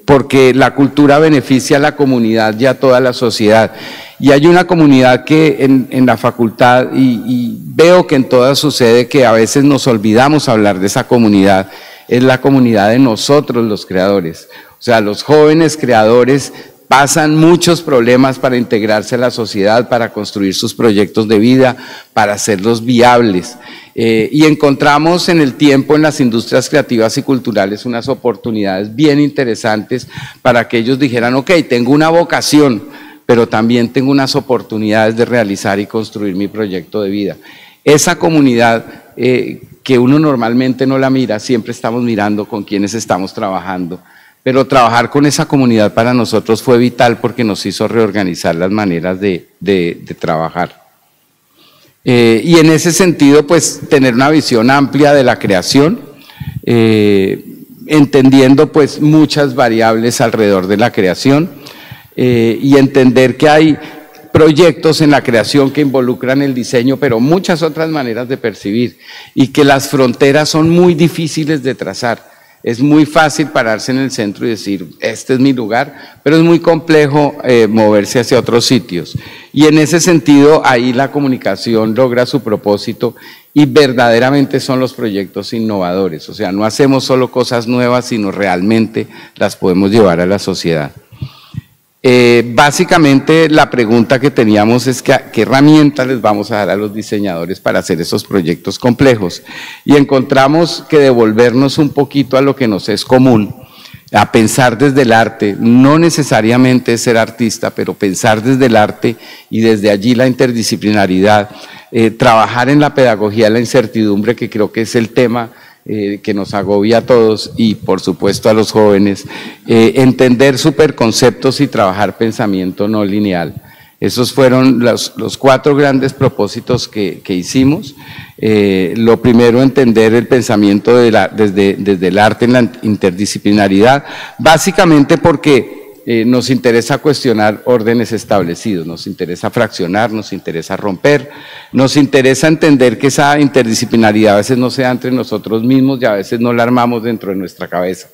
Porque la cultura beneficia a la comunidad y a toda la sociedad. Y hay una comunidad que en la facultad, y veo que en todas sucede, que a veces nos olvidamos hablar de esa comunidad, es la comunidad de nosotros los creadores. O sea, los jóvenes creadores pasan muchos problemas para integrarse a la sociedad, para construir sus proyectos de vida, para hacerlos viables. Y encontramos en el tiempo en las industrias creativas y culturales unas oportunidades bien interesantes para que ellos dijeran, ok, tengo una vocación, pero también tengo unas oportunidades de realizar y construir mi proyecto de vida. Esa comunidad que uno normalmente no la mira, siempre estamos mirando con quienes estamos trabajando, pero trabajar con esa comunidad para nosotros fue vital porque nos hizo reorganizar las maneras de trabajar. Y en ese sentido, pues, tener una visión amplia de la creación, entendiendo pues muchas variables alrededor de la creación, y entender que hay proyectos en la creación que involucran el diseño, pero muchas otras maneras de percibir, y que las fronteras son muy difíciles de trazar. Es muy fácil pararse en el centro y decir, este es mi lugar, pero es muy complejo moverse hacia otros sitios. Y en ese sentido, ahí la comunicación logra su propósito y verdaderamente son los proyectos innovadores. O sea, no hacemos solo cosas nuevas, sino realmente las podemos llevar a la sociedad. Básicamente la pregunta que teníamos es qué herramientas les vamos a dar a los diseñadores para hacer esos proyectos complejos, y encontramos que devolvernos un poquito a lo que nos es común, a pensar desde el arte, no necesariamente ser artista, pero pensar desde el arte y desde allí la interdisciplinaridad, trabajar en la pedagogía de la incertidumbre, que creo que es el tema que nos agobia a todos y por supuesto a los jóvenes, entender superconceptos y trabajar pensamiento no lineal. Esos fueron los 4 grandes propósitos que hicimos. Lo primero, entender el pensamiento desde el arte en la interdisciplinaridad, básicamente porque nos interesa cuestionar órdenes establecidos, nos interesa fraccionar, nos interesa romper, nos interesa entender que esa interdisciplinaridad a veces no se da entre nosotros mismos y a veces no la armamos dentro de nuestra cabeza,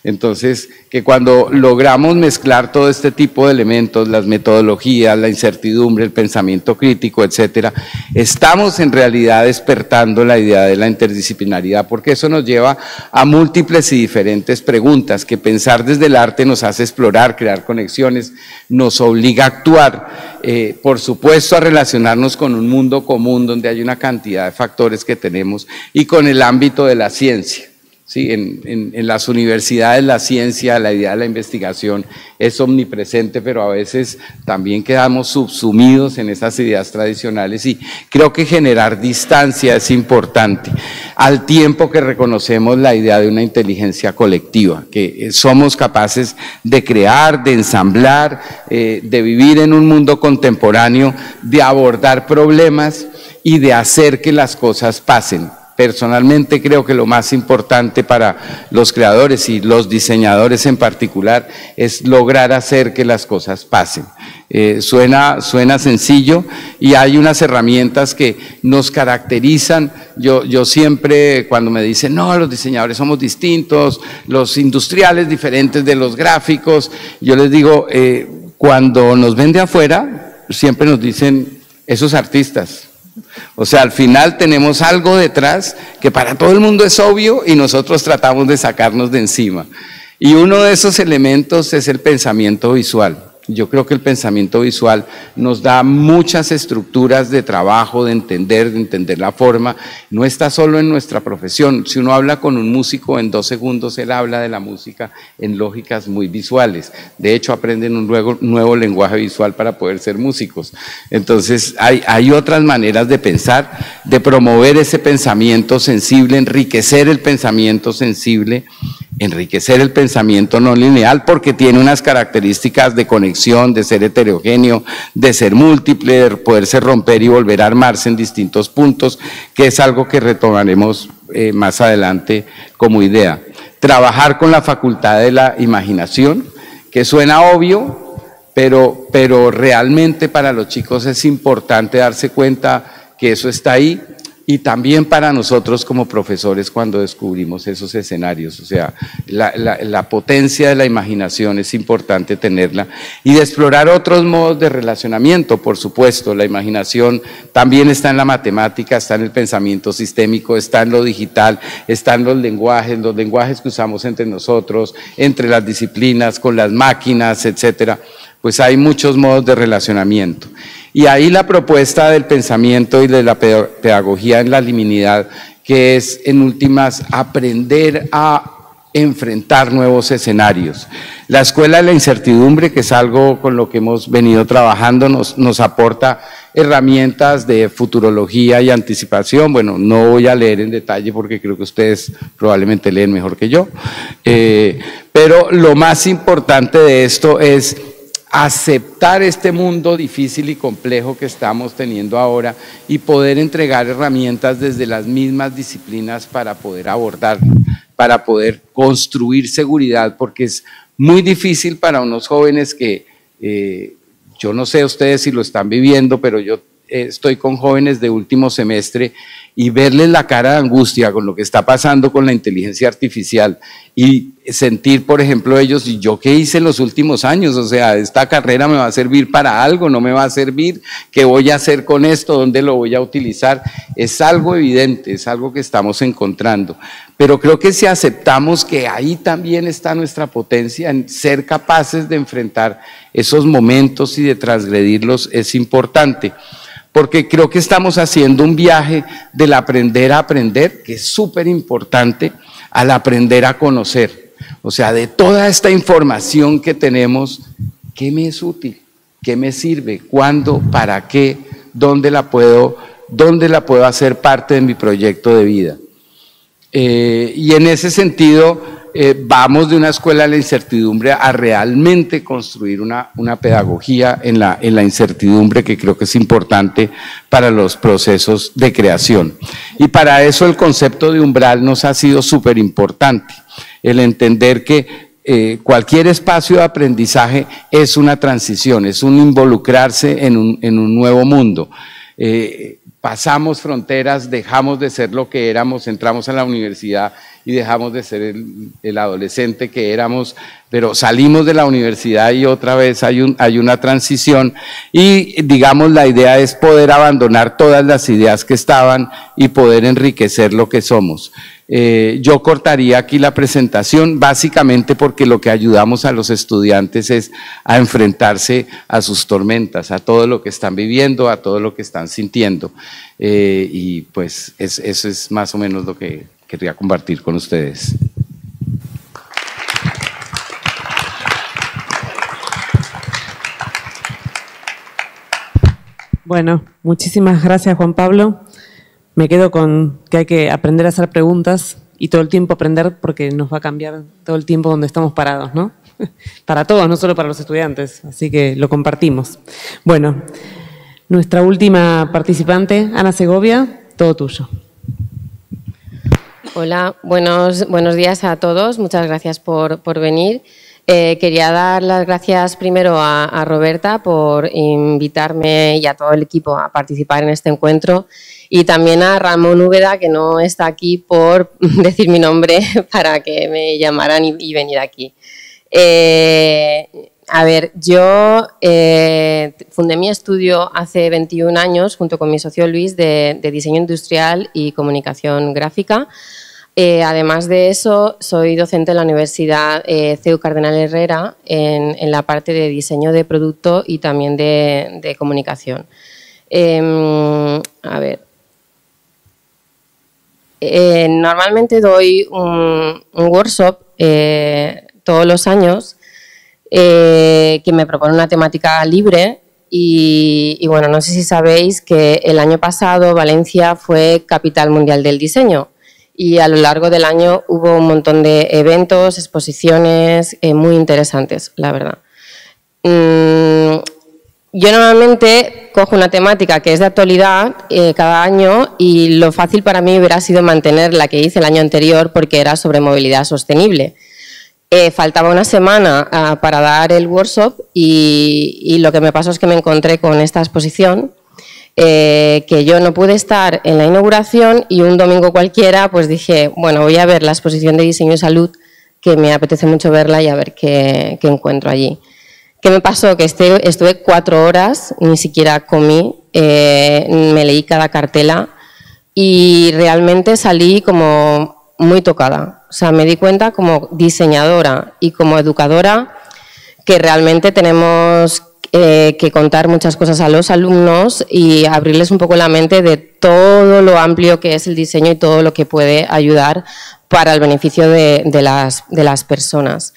Entonces, que cuando logramos mezclar todo este tipo de elementos, las metodologías, la incertidumbre, el pensamiento crítico, etcétera, estamos en realidad despertando la idea de la interdisciplinaridad, porque eso nos lleva a múltiples y diferentes preguntas, que pensar desde el arte nos hace explorar, crear conexiones, nos obliga a actuar, por supuesto a relacionarnos con un mundo común donde hay una cantidad de factores que tenemos y con el ámbito de la ciencia. Sí, en las universidades la ciencia, la idea de la investigación es omnipresente, pero a veces también quedamos subsumidos en esas ideas tradicionales y creo que generar distancia es importante, al tiempo que reconocemos la idea de una inteligencia colectiva, que somos capaces de crear, de ensamblar, de vivir en un mundo contemporáneo, de abordar problemas y de hacer que las cosas pasen. Personalmente creo que lo más importante para los creadores y los diseñadores en particular es lograr hacer que las cosas pasen. Suena sencillo y hay unas herramientas que nos caracterizan. Yo siempre cuando me dicen, no, los diseñadores somos distintos, los industriales diferentes de los gráficos, yo les digo, cuando nos ven de afuera, siempre nos dicen, esos artistas. O sea, al final tenemos algo detrás que para todo el mundo es obvio y nosotros tratamos de sacarnos de encima. Y uno de esos elementos es el pensamiento visual. Yo creo que el pensamiento visual nos da muchas estructuras de trabajo, de entender la forma. No está solo en nuestra profesión. Si uno habla con un músico, en 2 segundos él habla de la música en lógicas muy visuales. De hecho, aprenden un nuevo lenguaje visual para poder ser músicos. Entonces, hay otras maneras de pensar, de promover ese pensamiento sensible, enriquecer el pensamiento sensible, enriquecer el pensamiento no lineal, porque tiene unas características de conexión, de ser heterogéneo, de ser múltiple, de poderse romper y volver a armarse en distintos puntos, que es algo que retomaremos más adelante como idea. Trabajar con la facultad de la imaginación, que suena obvio, pero realmente para los chicos es importante darse cuenta que eso está ahí, y también para nosotros como profesores cuando descubrimos esos escenarios. O sea, la potencia de la imaginación es importante tenerla y de explorar otros modos de relacionamiento, por supuesto. La imaginación también está en la matemática, está en el pensamiento sistémico, está en lo digital, está en los lenguajes que usamos entre nosotros, entre las disciplinas, con las máquinas, etcétera. Pues hay muchos modos de relacionamiento. Y ahí la propuesta del pensamiento y de la pedagogía en la liminidad, que es en últimas aprender a enfrentar nuevos escenarios. La escuela de la incertidumbre, que es algo con lo que hemos venido trabajando, nos aporta herramientas de futurología y anticipación. Bueno, no voy a leer en detalle porque creo que ustedes probablemente leen mejor que yo, pero lo más importante de esto es aceptar este mundo difícil y complejo que estamos teniendo ahora y poder entregar herramientas desde las mismas disciplinas para poder abordarlo, para poder construir seguridad, porque es muy difícil para unos jóvenes que, yo no sé ustedes si lo están viviendo, pero yo estoy con jóvenes de último semestre y verles la cara de angustia con lo que está pasando con la inteligencia artificial y sentir, por ejemplo, ellos, ¿y yo qué hice en los últimos años? O sea, esta carrera me va a servir para algo, no me va a servir, ¿qué voy a hacer con esto? ¿Dónde lo voy a utilizar? Es algo evidente, es algo que estamos encontrando, pero creo que si aceptamos que ahí también está nuestra potencia en ser capaces de enfrentar esos momentos y de transgredirlos es importante. Porque creo que estamos haciendo un viaje del aprender a aprender, que es súper importante, al aprender a conocer. O sea, de toda esta información que tenemos, ¿qué me es útil? ¿Qué me sirve? ¿Cuándo? ¿Para qué? ¿Dónde la puedo hacer parte de mi proyecto de vida? Y en ese sentido, vamos de una escuela de la incertidumbre a realmente construir una pedagogía en la incertidumbre, que creo que es importante para los procesos de creación. Y para eso el concepto de umbral nos ha sido súper importante, el entender que cualquier espacio de aprendizaje es una transición, es un involucrarse en un nuevo mundo. pasamos fronteras, dejamos de ser lo que éramos, entramos a la universidad y dejamos de ser el adolescente que éramos, pero salimos de la universidad y otra vez hay una transición y digamos la idea es poder abandonar todas las ideas que estaban y poder enriquecer lo que somos. Yo cortaría aquí la presentación básicamente porque lo que ayudamos a los estudiantes es a enfrentarse a sus tormentas, a todo lo que están viviendo, a todo lo que están sintiendo y pues eso es más o menos lo que quería compartir con ustedes. Bueno, muchísimas gracias, Juan Pablo. Me quedo con que hay que aprender a hacer preguntas y todo el tiempo aprender porque nos va a cambiar todo el tiempo donde estamos parados, ¿no? Para todos, no solo para los estudiantes, así que lo compartimos. Bueno, nuestra última participante, Ana Segovia, todo tuyo. Hola, buenos días a todos, muchas gracias por venir. Quería dar las gracias primero a Roberta por invitarme y a todo el equipo a participar en este encuentro y también a Ramón Úbeda, que no está aquí, por decir mi nombre para que me llamaran y venir aquí. A ver, yo fundé mi estudio hace 21 años junto con mi socio Luis de diseño industrial y comunicación gráfica. Además de eso, soy docente en la Universidad CEU Cardenal Herrera en la parte de diseño de producto y también de comunicación. A ver, normalmente doy un workshop todos los años que me propone una temática libre y bueno, no sé si sabéis que el año pasado Valencia fue capital mundial del diseño. Y a lo largo del año hubo un montón de eventos, exposiciones muy interesantes, la verdad. Yo normalmente cojo una temática que es de actualidad cada año y lo fácil para mí hubiera sido mantener la que hice el año anterior porque era sobre movilidad sostenible. Faltaba una semana para dar el workshop y lo que me pasó es que me encontré con esta exposición que yo no pude estar en la inauguración y un domingo cualquiera pues dije, bueno, voy a ver la exposición de diseño y salud que me apetece mucho verla y a ver qué encuentro allí. ¿Qué me pasó? Que estuve 4 horas, ni siquiera comí, me leí cada cartela y realmente salí como muy tocada. O sea, me di cuenta como diseñadora y como educadora que realmente tenemos que contar muchas cosas a los alumnos y abrirles un poco la mente de todo lo amplio que es el diseño y todo lo que puede ayudar para el beneficio de las personas.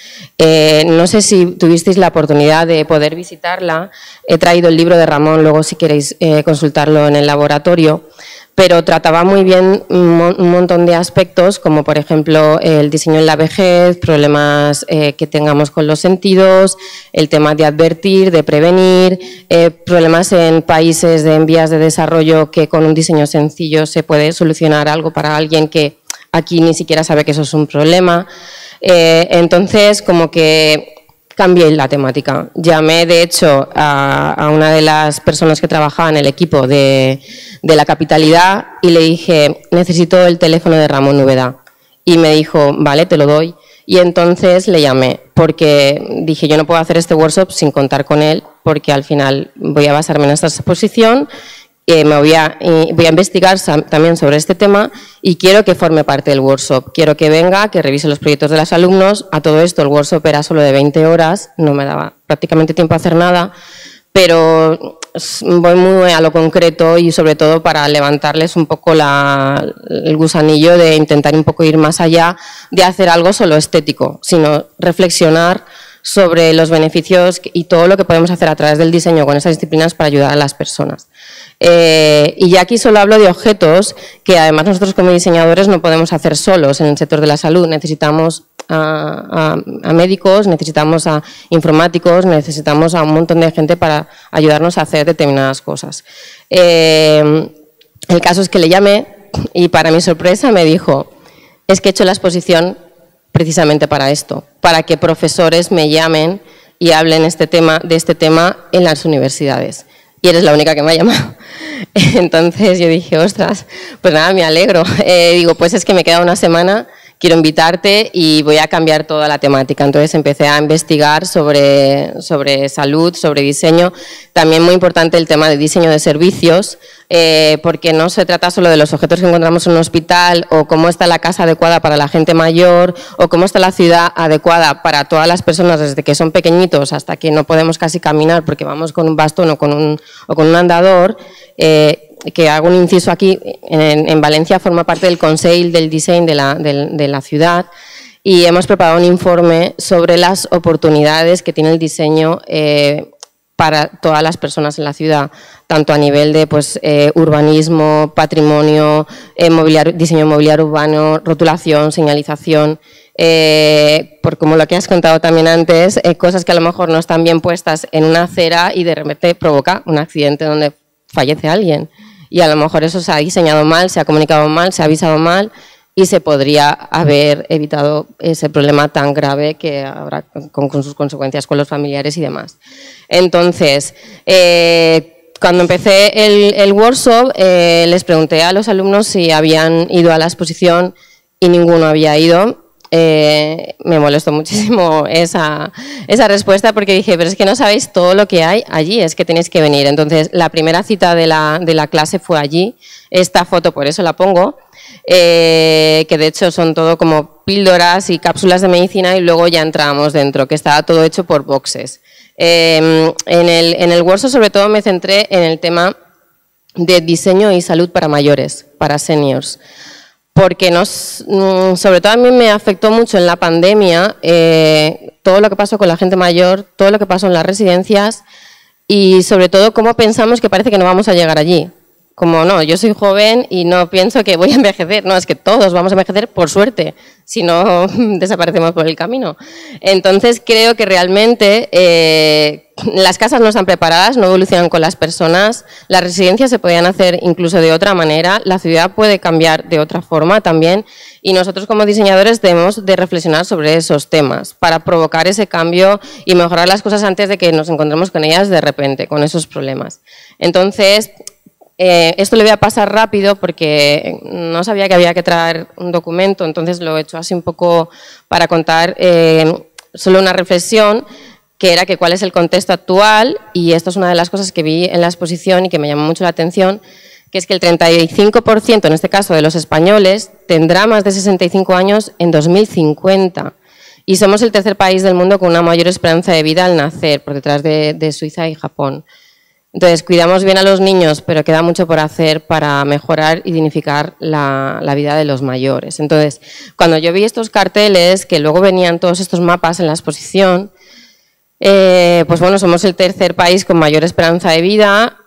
No sé si tuvisteis la oportunidad de poder visitarla, he traído el libro de Ramón, luego si queréis consultarlo en el laboratorio, pero trataba muy bien un montón de aspectos, como por ejemplo el diseño en la vejez, problemas que tengamos con los sentidos, el tema de advertir, de prevenir, problemas en países en vías de desarrollo que con un diseño sencillo se puede solucionar algo para alguien que aquí ni siquiera sabe que eso es un problema. Entonces, como que cambié la temática. Llamé, de hecho, a una de las personas que trabajaba en el equipo de la capitalidad y le dije, necesito el teléfono de Ramón Úbeda. Y me dijo, vale, te lo doy. Y entonces le llamé, porque dije, yo no puedo hacer este workshop sin contar con él, porque al final voy a basarme en esta exposición, voy a investigar también sobre este tema y quiero que forme parte del workshop. Quiero que venga, que revise los proyectos de los alumnos. A todo esto el workshop era solo de 20 horas, no me daba prácticamente tiempo a hacer nada, pero voy muy a lo concreto y sobre todo para levantarles un poco el gusanillo de intentar un poco ir más allá de hacer algo solo estético, sino reflexionar sobre los beneficios y todo lo que podemos hacer a través del diseño con esas disciplinas para ayudar a las personas. Y ya aquí solo hablo de objetos que además nosotros como diseñadores no podemos hacer solos en el sector de la salud. Necesitamos a médicos, necesitamos a informáticos, necesitamos a un montón de gente para ayudarnos a hacer determinadas cosas. El caso es que le llamé y para mi sorpresa me dijo, es que he hecho la exposición precisamente para esto, para que profesores me llamen y hablen de este tema en las universidades. y eres la única que me ha llamado. Entonces yo dije, ostras, pues nada, me alegro. Digo, pues es que me queda una semana, quiero invitarte y voy a cambiar toda la temática. Entonces empecé a investigar sobre salud, sobre diseño. También muy importante el tema de diseño de servicios, porque no se trata solo de los objetos que encontramos en un hospital o cómo está la casa adecuada para la gente mayor o cómo está la ciudad adecuada para todas las personas desde que son pequeñitos hasta que no podemos casi caminar porque vamos con un bastón o con un andador. Que hago un inciso aquí, en Valencia forma parte del Consell del Disseny de la ciudad y hemos preparado un informe sobre las oportunidades que tiene el diseño para todas las personas en la ciudad, tanto a nivel de urbanismo, patrimonio, diseño mobiliario urbano, rotulación, señalización, por como lo que has contado también antes, cosas que a lo mejor no están bien puestas en una acera y de repente provoca un accidente donde fallece alguien. Y a lo mejor eso se ha diseñado mal, se ha comunicado mal, se ha avisado mal y se podría haber evitado ese problema tan grave que habrá con sus consecuencias con los familiares y demás. Entonces, cuando empecé el workshop, les pregunté a los alumnos si habían ido a la exposición y ninguno había ido. Me molestó muchísimo esa respuesta porque dije, pero es que no sabéis todo lo que hay allí, es que tenéis que venir. Entonces, la primera cita de la clase fue allí. Esta foto, por eso la pongo, que de hecho son todo como píldoras y cápsulas de medicina y luego ya entramos dentro, que estaba todo hecho por boxes. En el workshop sobre todo me centré en el tema de diseño y salud para mayores, para seniors. Porque sobre todo a mí me afectó mucho en la pandemia todo lo que pasó con la gente mayor, todo lo que pasó en las residencias y sobre todo cómo pensamos que parece que no vamos a llegar allí. Como no, yo soy joven y no pienso que voy a envejecer, no, es que todos vamos a envejecer por suerte, si no desaparecemos por el camino. Entonces creo que realmente las casas no están preparadas, no evolucionan con las personas, las residencias se podían hacer incluso de otra manera, la ciudad puede cambiar de otra forma también y nosotros como diseñadores debemos de reflexionar sobre esos temas para provocar ese cambio y mejorar las cosas antes de que nos encontremos con ellas de repente, con esos problemas. Entonces, esto le voy a pasar rápido porque no sabía que había que traer un documento, entonces lo he hecho así un poco para contar solo una reflexión, que era que cuál es el contexto actual, y esto es una de las cosas que vi en la exposición y que me llamó mucho la atención, que es que el 35%, en este caso de los españoles, tendrá más de 65 años en 2050. Y somos el tercer país del mundo con una mayor esperanza de vida al nacer, por detrás de Suiza y Japón. Entonces, cuidamos bien a los niños, pero queda mucho por hacer para mejorar y dignificar la vida de los mayores. Entonces, cuando yo vi estos carteles, que luego venían todos estos mapas en la exposición, pues bueno, somos el tercer país con mayor esperanza de vida,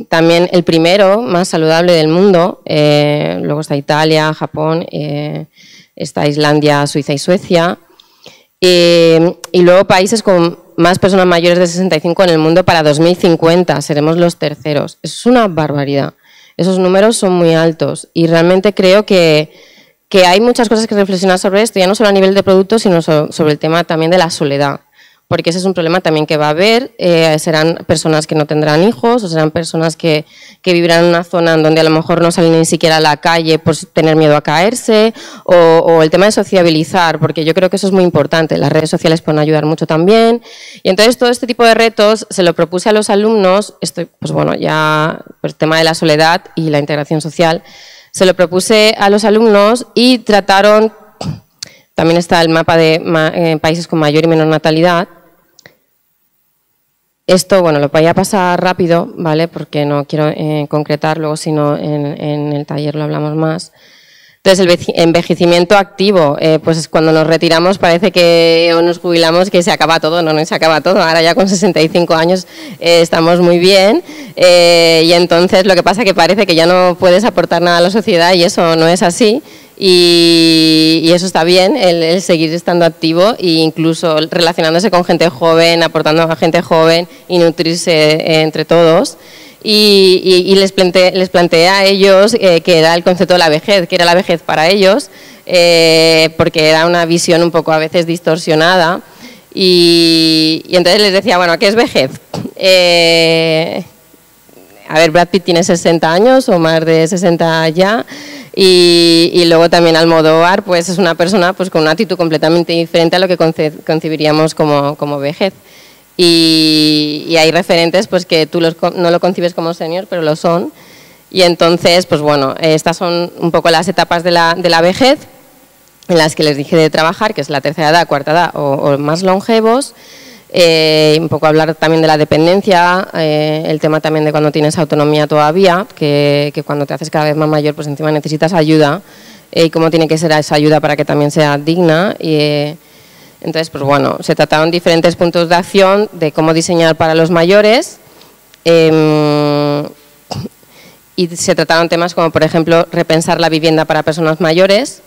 también el primero más saludable del mundo, luego está Italia, Japón, está Islandia, Suiza y Suecia, y luego países con más personas mayores de 65 en el mundo para 2050, seremos los terceros. Eso es una barbaridad. Esos números son muy altos y realmente creo que hay muchas cosas que reflexionar sobre esto, ya no solo a nivel de producto, sino sobre el tema también de la soledad. Porque ese es un problema también que va a haber, serán personas que no tendrán hijos o serán personas que vivirán en una zona en donde a lo mejor no salen ni siquiera a la calle por tener miedo a caerse o el tema de sociabilizar, porque yo creo que eso es muy importante, las redes sociales pueden ayudar mucho también y entonces todo este tipo de retos se lo propuse a los alumnos, pues bueno, ya pues el tema de la soledad y la integración social, se lo propuse a los alumnos y trataron, también está el mapa de países con mayor y menor natalidad. Esto, bueno, lo voy a pasar rápido, ¿vale? Porque no quiero concretar luego, sino en el taller lo hablamos más. Entonces, el envejecimiento activo, pues cuando nos retiramos parece que o nos jubilamos que se acaba todo, no se acaba todo. Ahora ya con 65 años estamos muy bien y entonces lo que pasa es que parece que ya no puedes aportar nada a la sociedad y eso no es así. Y eso está bien, el seguir estando activo e incluso relacionándose con gente joven, aportando a gente joven y nutrirse entre todos. Y les planteé a ellos que era el concepto de la vejez, que era la vejez para ellos, porque era una visión un poco a veces distorsionada. Y entonces les decía, bueno, ¿qué es vejez? a ver, Brad Pitt tiene 60 años o más de 60 ya, y luego también Almodóvar, pues es una persona pues con una actitud completamente diferente a lo que concebiríamos como vejez. Y hay referentes pues que tú no lo concibes como senior, pero lo son. Y entonces, pues bueno, estas son un poco las etapas de la vejez en las que les dije de trabajar, que es la tercera edad, cuarta edad o más longevos. Un poco hablar también de la dependencia, el tema también de cuando tienes autonomía todavía, que cuando te haces cada vez más mayor, pues encima necesitas ayuda, y cómo tiene que ser esa ayuda para que también sea digna. Entonces, pues bueno, se trataron diferentes puntos de acción de cómo diseñar para los mayores, y se trataron temas como, por ejemplo, repensar la vivienda para personas mayores,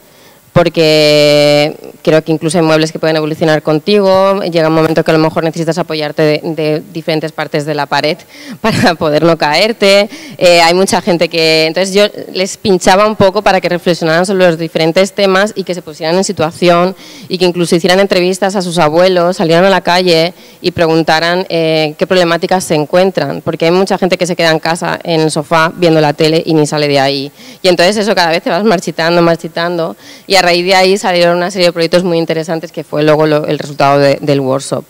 porque creo que incluso hay muebles que pueden evolucionar contigo, llega un momento que a lo mejor necesitas apoyarte de diferentes partes de la pared para poder no caerte, hay mucha gente que... Entonces yo les pinchaba un poco para que reflexionaran sobre los diferentes temas y que se pusieran en situación y que incluso hicieran entrevistas a sus abuelos, salieran a la calle y preguntaran qué problemáticas se encuentran, porque hay mucha gente que se queda en casa, en el sofá, viendo la tele y ni sale de ahí. Y entonces eso cada vez te vas marchitando, y a raíz de ahí salieron una serie de proyectos muy interesantes que fue luego el resultado del workshop.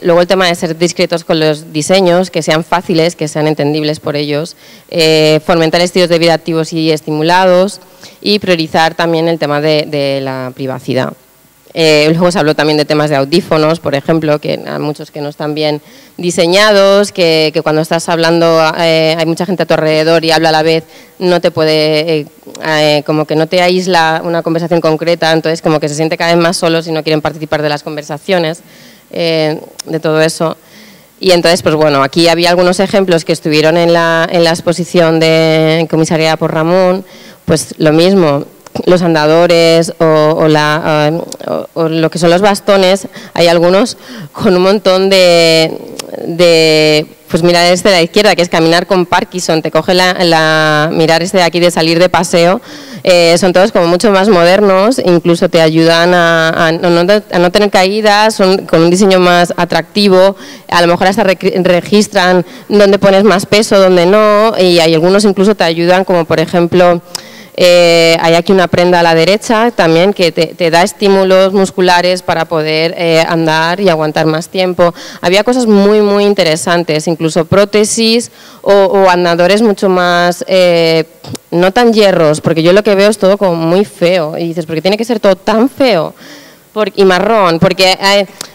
Luego el tema de ser discretos con los diseños, que sean fáciles, que sean entendibles por ellos, fomentar estilos de vida activos y estimulados y priorizar también el tema de la privacidad. Luego se habló también de temas de audífonos, por ejemplo, que hay muchos que no están bien diseñados, que cuando estás hablando hay mucha gente a tu alrededor y habla a la vez, no te puede, como que no te aísla una conversación concreta, entonces como que se siente cada vez más solos y no quieren participar de las conversaciones, de todo eso. Y entonces, pues bueno, aquí había algunos ejemplos que estuvieron en la exposición de comisariada por Ramón, pues lo mismo. Los andadores o lo que son los bastones, hay algunos con un montón de pues mira este de la izquierda, que es caminar con Parkinson, te coge mirar este de aquí de salir de paseo, son todos como mucho más modernos, incluso te ayudan a no tener caídas, son con un diseño más atractivo, a lo mejor hasta registran dónde pones más peso, dónde no, y hay algunos incluso te ayudan, como por ejemplo... hay aquí una prenda a la derecha también que te da estímulos musculares para poder andar y aguantar más tiempo. Había cosas muy, muy interesantes, incluso prótesis o andadores mucho más, no tan hierros, porque yo lo que veo es todo como muy feo. Y dices, ¿por qué tiene que ser todo tan feo? Y marrón, porque...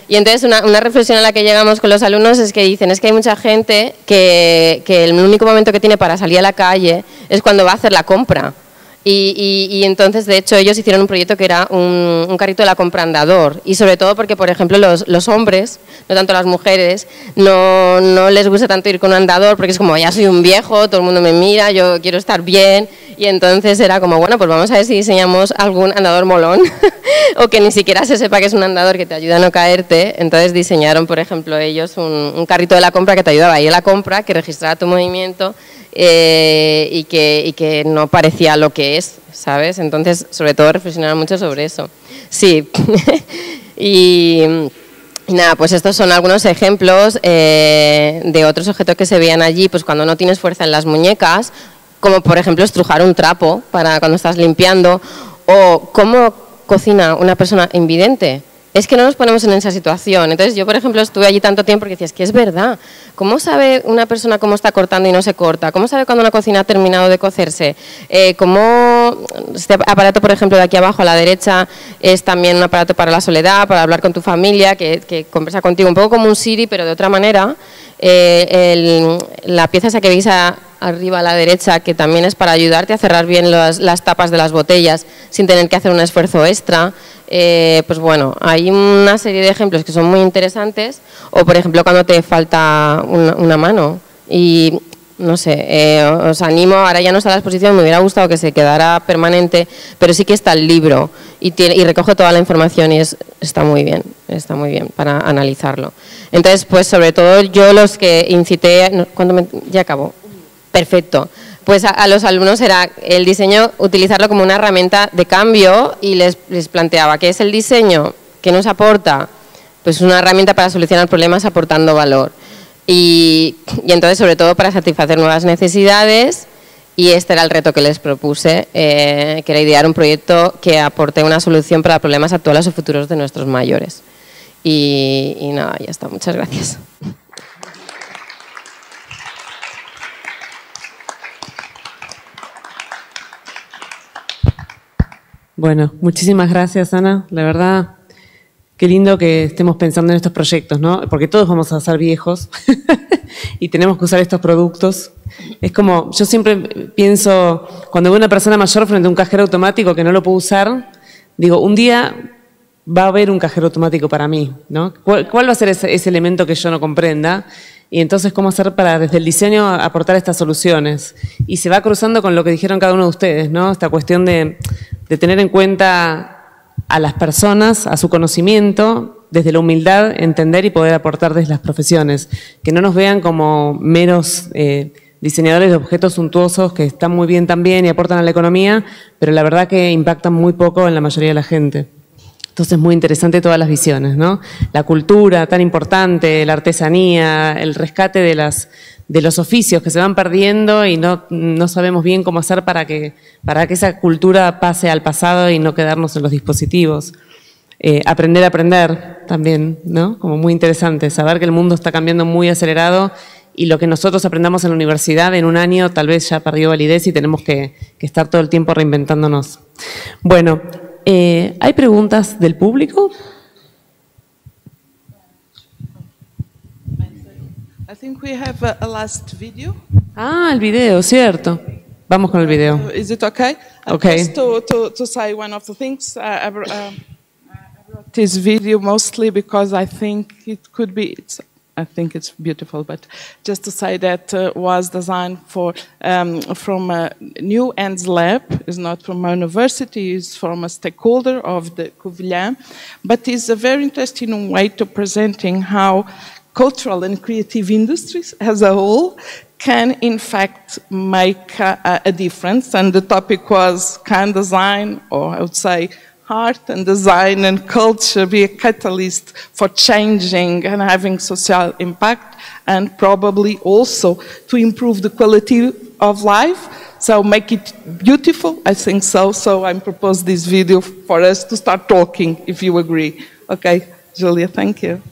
y entonces una reflexión a la que llegamos con los alumnos es que dicen, es que hay mucha gente que el único momento que tiene para salir a la calle es cuando va a hacer la compra. Y entonces, de hecho, ellos hicieron un proyecto que era un carrito de la compra andador. Y sobre todo porque, por ejemplo, los hombres, no tanto las mujeres, no les gusta tanto ir con un andador porque es como, ya soy un viejo, todo el mundo me mira, yo quiero estar bien. Y entonces era como, bueno, pues vamos a ver si diseñamos algún andador molón o que ni siquiera se sepa que es un andador que te ayuda a no caerte. Entonces diseñaron, por ejemplo, ellos un carrito de la compra que te ayudaba a ir a la compra, que registrara tu movimiento y que no parecía lo que es, ¿sabes? Entonces, sobre todo, reflexionaron mucho sobre eso. Sí, y nada, pues estos son algunos ejemplos de otros objetos que se veían allí, pues cuando no tienes fuerza en las muñecas, como por ejemplo estrujar un trapo para cuando estás limpiando, o cómo cocina una persona invidente. Es que no nos ponemos en esa situación. Entonces yo, por ejemplo, estuve allí tanto tiempo porque decía, es que es verdad. ¿Cómo sabe una persona cómo está cortando y no se corta? ¿Cómo sabe cuando una cocina ha terminado de cocerse? ¿Cómo este aparato, por ejemplo, de aquí abajo a la derecha es también un aparato para la soledad, para hablar con tu familia, que conversa contigo un poco como un Siri, pero de otra manera? La pieza esa que veis arriba a la derecha, que también es para ayudarte a cerrar bien las tapas de las botellas sin tener que hacer un esfuerzo extra. Pues bueno, hay una serie de ejemplos que son muy interesantes, o por ejemplo cuando te falta una mano y no sé, os animo, ahora ya no está la exposición, me hubiera gustado que se quedara permanente, pero sí que está el libro y recoge toda la información y está muy bien para analizarlo. Entonces, pues sobre todo yo los que incité, ya acabó, perfecto. Pues a los alumnos era el diseño, utilizarlo como una herramienta de cambio y les planteaba ¿qué es el diseño? ¿Qué nos aporta? Pues una herramienta para solucionar problemas aportando valor. Y entonces, sobre todo, para satisfacer nuevas necesidades, y este era el reto que les propuse, que era idear un proyecto que aporte una solución para problemas actuales o futuros de nuestros mayores. Y nada, ya está. Muchas gracias. Bueno, muchísimas gracias, Ana. La verdad, qué lindo que estemos pensando en estos proyectos, ¿no? Porque todos vamos a ser viejos y tenemos que usar estos productos. Es como, yo siempre pienso, cuando veo a una persona mayor frente a un cajero automático que no lo puedo usar, digo, un día va a haber un cajero automático para mí, ¿no? ¿Cuál va a ser ese elemento que yo no comprenda? Y entonces, ¿cómo hacer para, desde el diseño, aportar estas soluciones? Y se va cruzando con lo que dijeron cada uno de ustedes, ¿no? Esta cuestión de tener en cuenta a las personas, a su conocimiento, desde la humildad, entender y poder aportar desde las profesiones. Que no nos vean como meros diseñadores de objetos suntuosos que están muy bien también y aportan a la economía, pero la verdad que impactan muy poco en la mayoría de la gente. Entonces, muy interesante todas las visiones, ¿no? La cultura tan importante, la artesanía, el rescate de los oficios que se van perdiendo y no sabemos bien cómo hacer para que esa cultura pase al pasado y no quedarnos en los dispositivos. Aprender a aprender también, ¿no? Como muy interesante, saber que el mundo está cambiando muy acelerado y lo que nosotros aprendamos en la universidad en un año tal vez ya perdió validez y tenemos que estar todo el tiempo reinventándonos. Bueno, ¿hay preguntas del público? I think we have a last video. Ah, el video, cierto. Vamos con el video. Is it okay? Okay. Just to say one of the things, I brought this video mostly because I think it could be, I think it's beautiful, but just to say that was designed from a New Ends Lab. It's not from a university, it's from a stakeholder of the Covilhã, but it's a very interesting way to presenting how cultural and creative industries as a whole can in fact make a difference. And the topic was, can design, or I would say art and design and culture, be a catalyst for changing and having social impact, and probably also to improve the quality of life. So make it beautiful, I think so. So I propose this video for us to start talking, if you agree. Okay, Julia, thank you.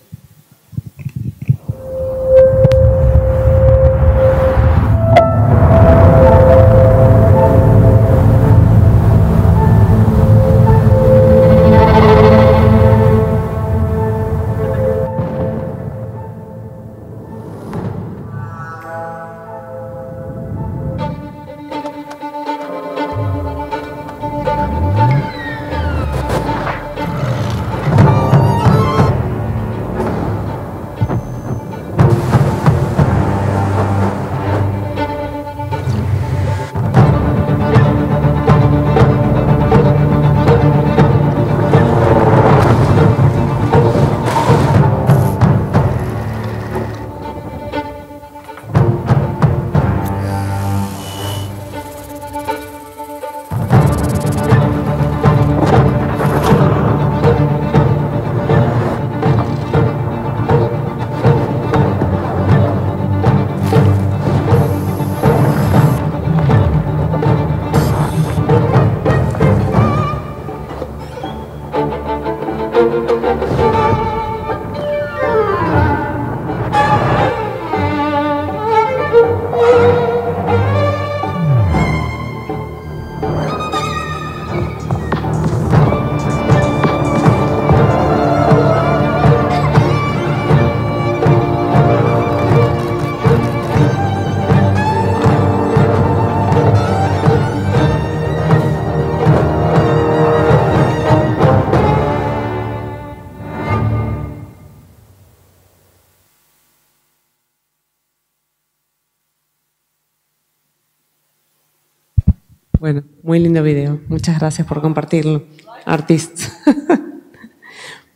Bueno, muy lindo video. Muchas gracias por compartirlo. Artists.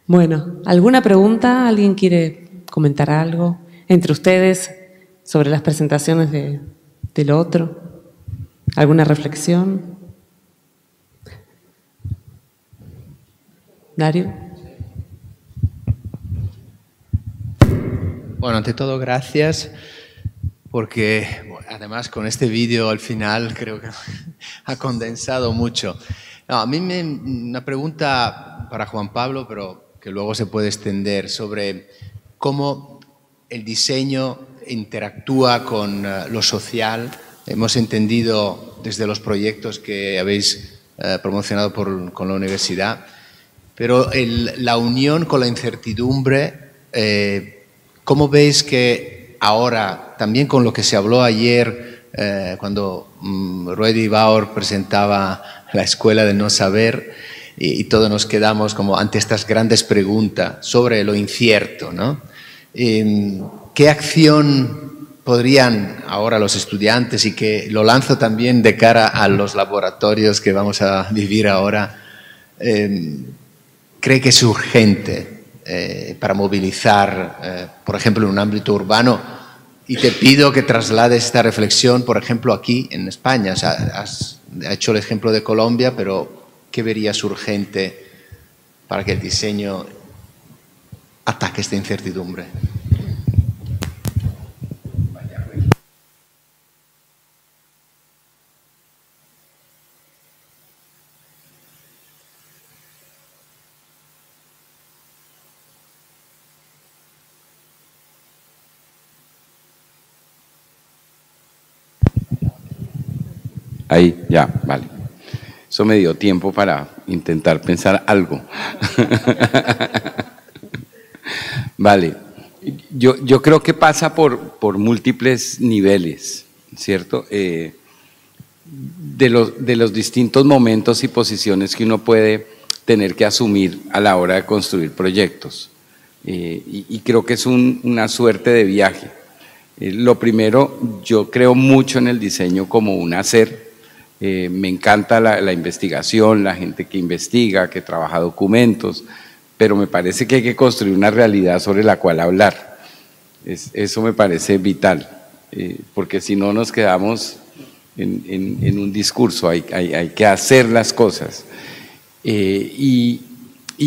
Bueno, ¿alguna pregunta? ¿Alguien quiere comentar algo entre ustedes sobre las presentaciones del otro? ¿Alguna reflexión? Dario. Bueno, ante todo, gracias, porque además con este vídeo al final creo que ha condensado mucho. No, a mí una pregunta para Juan Pablo, pero que luego se puede extender, sobre cómo el diseño interactúa con lo social. Hemos entendido desde los proyectos que habéis promocionado con la universidad, pero la unión con la incertidumbre, ¿cómo veis que ahora, también con lo que se habló ayer, cuando Ruedi Bauer presentaba la escuela del no saber, y todos nos quedamos como ante estas grandes preguntas sobre lo incierto, ¿no? ¿Qué acción podrían ahora los estudiantes, y que lo lanzo también de cara a los laboratorios que vamos a vivir ahora, cree que es urgente para movilizar, por ejemplo, en un ámbito urbano? Y te pido que traslades esta reflexión, por ejemplo, aquí en España. O sea, has hecho el ejemplo de Colombia, pero ¿qué verías urgente para que el diseño ataque esta incertidumbre? Ahí, ya, vale. Eso me dio tiempo para intentar pensar algo. Vale. Yo creo que pasa por múltiples niveles, ¿cierto? De los distintos momentos y posiciones que uno puede tener que asumir a la hora de construir proyectos. Y creo que es una suerte de viaje. Lo primero, yo creo mucho en el diseño como un hacer. Me encanta la investigación, la gente que investiga, que trabaja documentos, pero me parece que hay que construir una realidad sobre la cual hablar. Eso me parece vital, porque si no nos quedamos en un discurso, hay que hacer las cosas. Y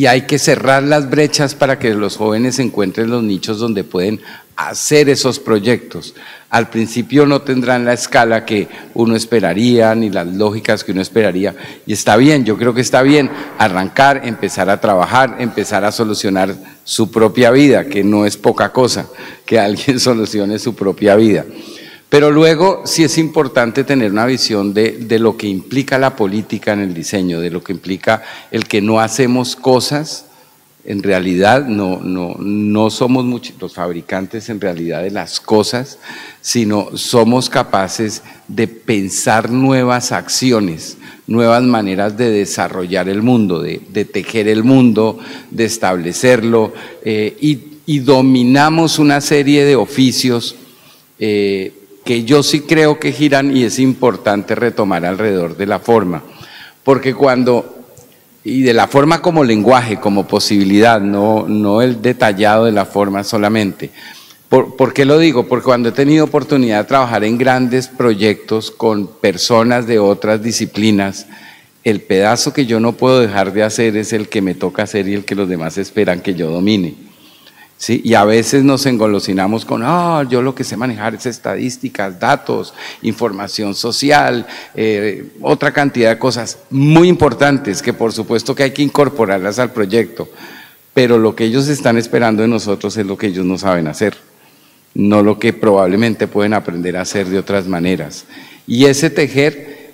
hay que cerrar las brechas para que los jóvenes encuentren los nichos donde pueden hacer esos proyectos. Al principio no tendrán la escala que uno esperaría, ni las lógicas que uno esperaría, y está bien, yo creo que está bien arrancar, empezar a trabajar, empezar a solucionar su propia vida, que no es poca cosa que alguien solucione su propia vida. Pero luego sí es importante tener una visión de lo que implica la política en el diseño, de lo que implica el que no hacemos cosas. En realidad no somos muchos los fabricantes en realidad de las cosas, sino somos capaces de pensar nuevas acciones, nuevas maneras de desarrollar el mundo, de tejer el mundo, de establecerlo, y dominamos una serie de oficios que yo sí creo que giran, y es importante retomar alrededor de la forma, porque y de la forma como lenguaje, como posibilidad, no el detallado de la forma solamente. ¿Por qué lo digo? Porque cuando he tenido oportunidad de trabajar en grandes proyectos con personas de otras disciplinas, el pedazo que yo no puedo dejar de hacer es el que me toca hacer y el que los demás esperan que yo domine. ¿Sí? Y a veces nos engolosinamos con, yo lo que sé manejar es estadísticas, datos, información social, otra cantidad de cosas muy importantes que por supuesto que hay que incorporarlas al proyecto, pero lo que ellos están esperando de nosotros es lo que ellos no saben hacer, no lo que probablemente pueden aprender a hacer de otras maneras. Y ese tejer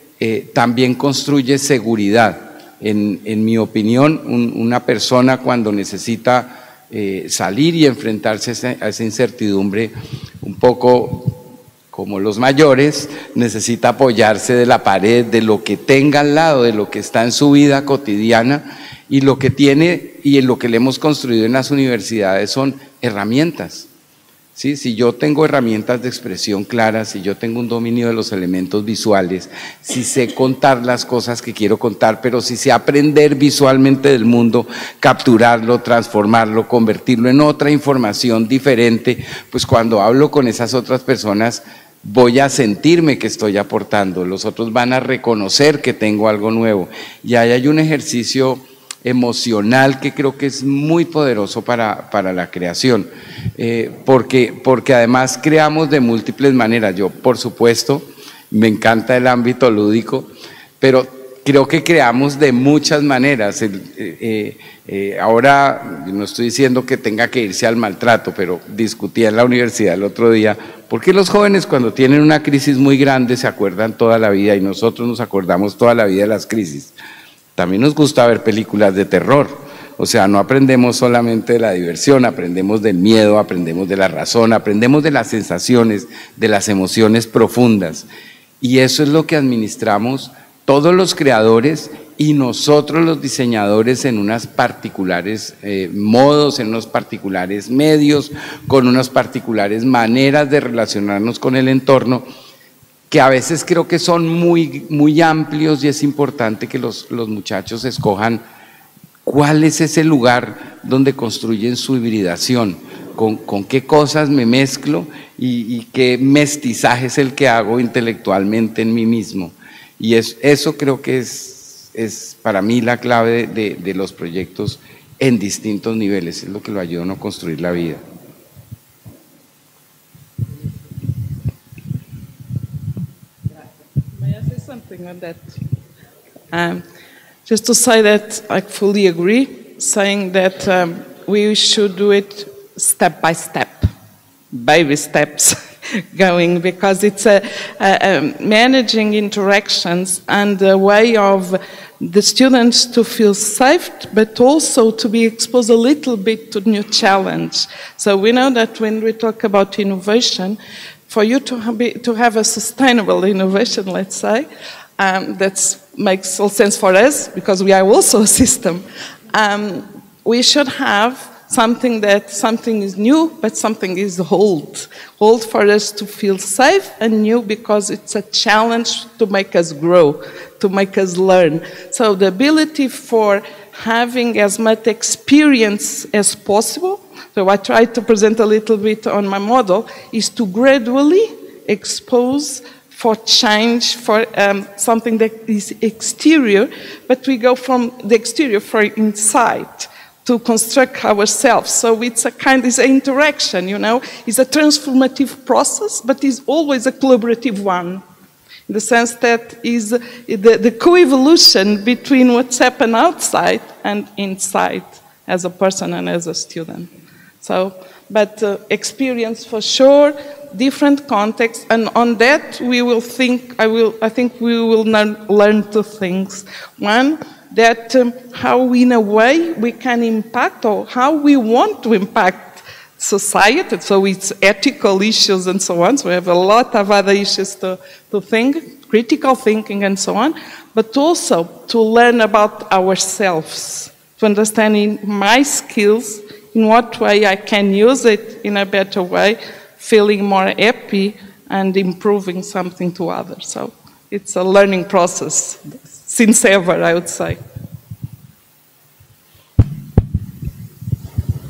también construye seguridad. En mi opinión, una persona cuando necesita salir y enfrentarse a esa incertidumbre, un poco como los mayores, necesita apoyarse de la pared, de lo que tenga al lado, de lo que está en su vida cotidiana, y lo que tiene y en lo que le hemos construido en las universidades son herramientas. ¿Sí? Si yo tengo herramientas de expresión claras, si yo tengo un dominio de los elementos visuales, si sé contar las cosas que quiero contar, pero si sé aprender visualmente del mundo, capturarlo, transformarlo, convertirlo en otra información diferente, pues cuando hablo con esas otras personas voy a sentirme que estoy aportando, los otros van a reconocer que tengo algo nuevo. Y ahí hay un ejercicio emocional que creo que es muy poderoso para la creación, porque además creamos de múltiples maneras. Yo, por supuesto, me encanta el ámbito lúdico, pero creo que creamos de muchas maneras. Ahora no estoy diciendo que tenga que irse al maltrato, pero discutía en la universidad el otro día, ¿por qué los jóvenes cuando tienen una crisis muy grande se acuerdan toda la vida y nosotros nos acordamos toda la vida de las crisis? También nos gusta ver películas de terror, o sea, no aprendemos solamente de la diversión, aprendemos del miedo, aprendemos de la razón, aprendemos de las sensaciones, de las emociones profundas, y eso es lo que administramos todos los creadores y nosotros los diseñadores en unos particulares modos, en unos particulares medios, con unas particulares maneras de relacionarnos con el entorno, que a veces creo que son muy amplios, y es importante que los muchachos escojan cuál es ese lugar donde construyen su hibridación, con qué cosas me mezclo y qué mestizaje es el que hago intelectualmente en mí mismo. Y eso creo que es para mí la clave de los proyectos en distintos niveles, es lo que lo ayuda a uno a construir la vida. May I say something on that? Just to say that I fully agree, saying that we should do it step by step, baby steps. Going, because it's managing interactions and a way of the students to feel safe, but also to be exposed a little bit to new challenge. So we know that when we talk about innovation, for you to have a sustainable innovation, let's say, that makes all sense for us, because we are also a system, we should have something is new, but something is old for us to feel safe and new, because it's a challenge to make us grow, to make us learn. So the ability for having as much experience as possible, so I try to present a little bit on my model, is to gradually expose for change, for something that is exterior, but we go from the exterior for inside, to construct ourselves. So it's it's an interaction, you know. It's a transformative process, but it's always a collaborative one, in the sense that is the co-evolution between what's happened outside and inside, as a person and as a student. So, but experience for sure, different contexts, and on that we will think, I think we will learn two things. One, that how in a way we can impact, or how we want to impact society, so it's ethical issues and so on, so we have a lot of other issues to think, critical thinking and so on, but also to learn about ourselves, to understand in my skills, in what way I can use it in a better way, feeling more happy and improving something to others. So it's a learning process. Since ever, I would say.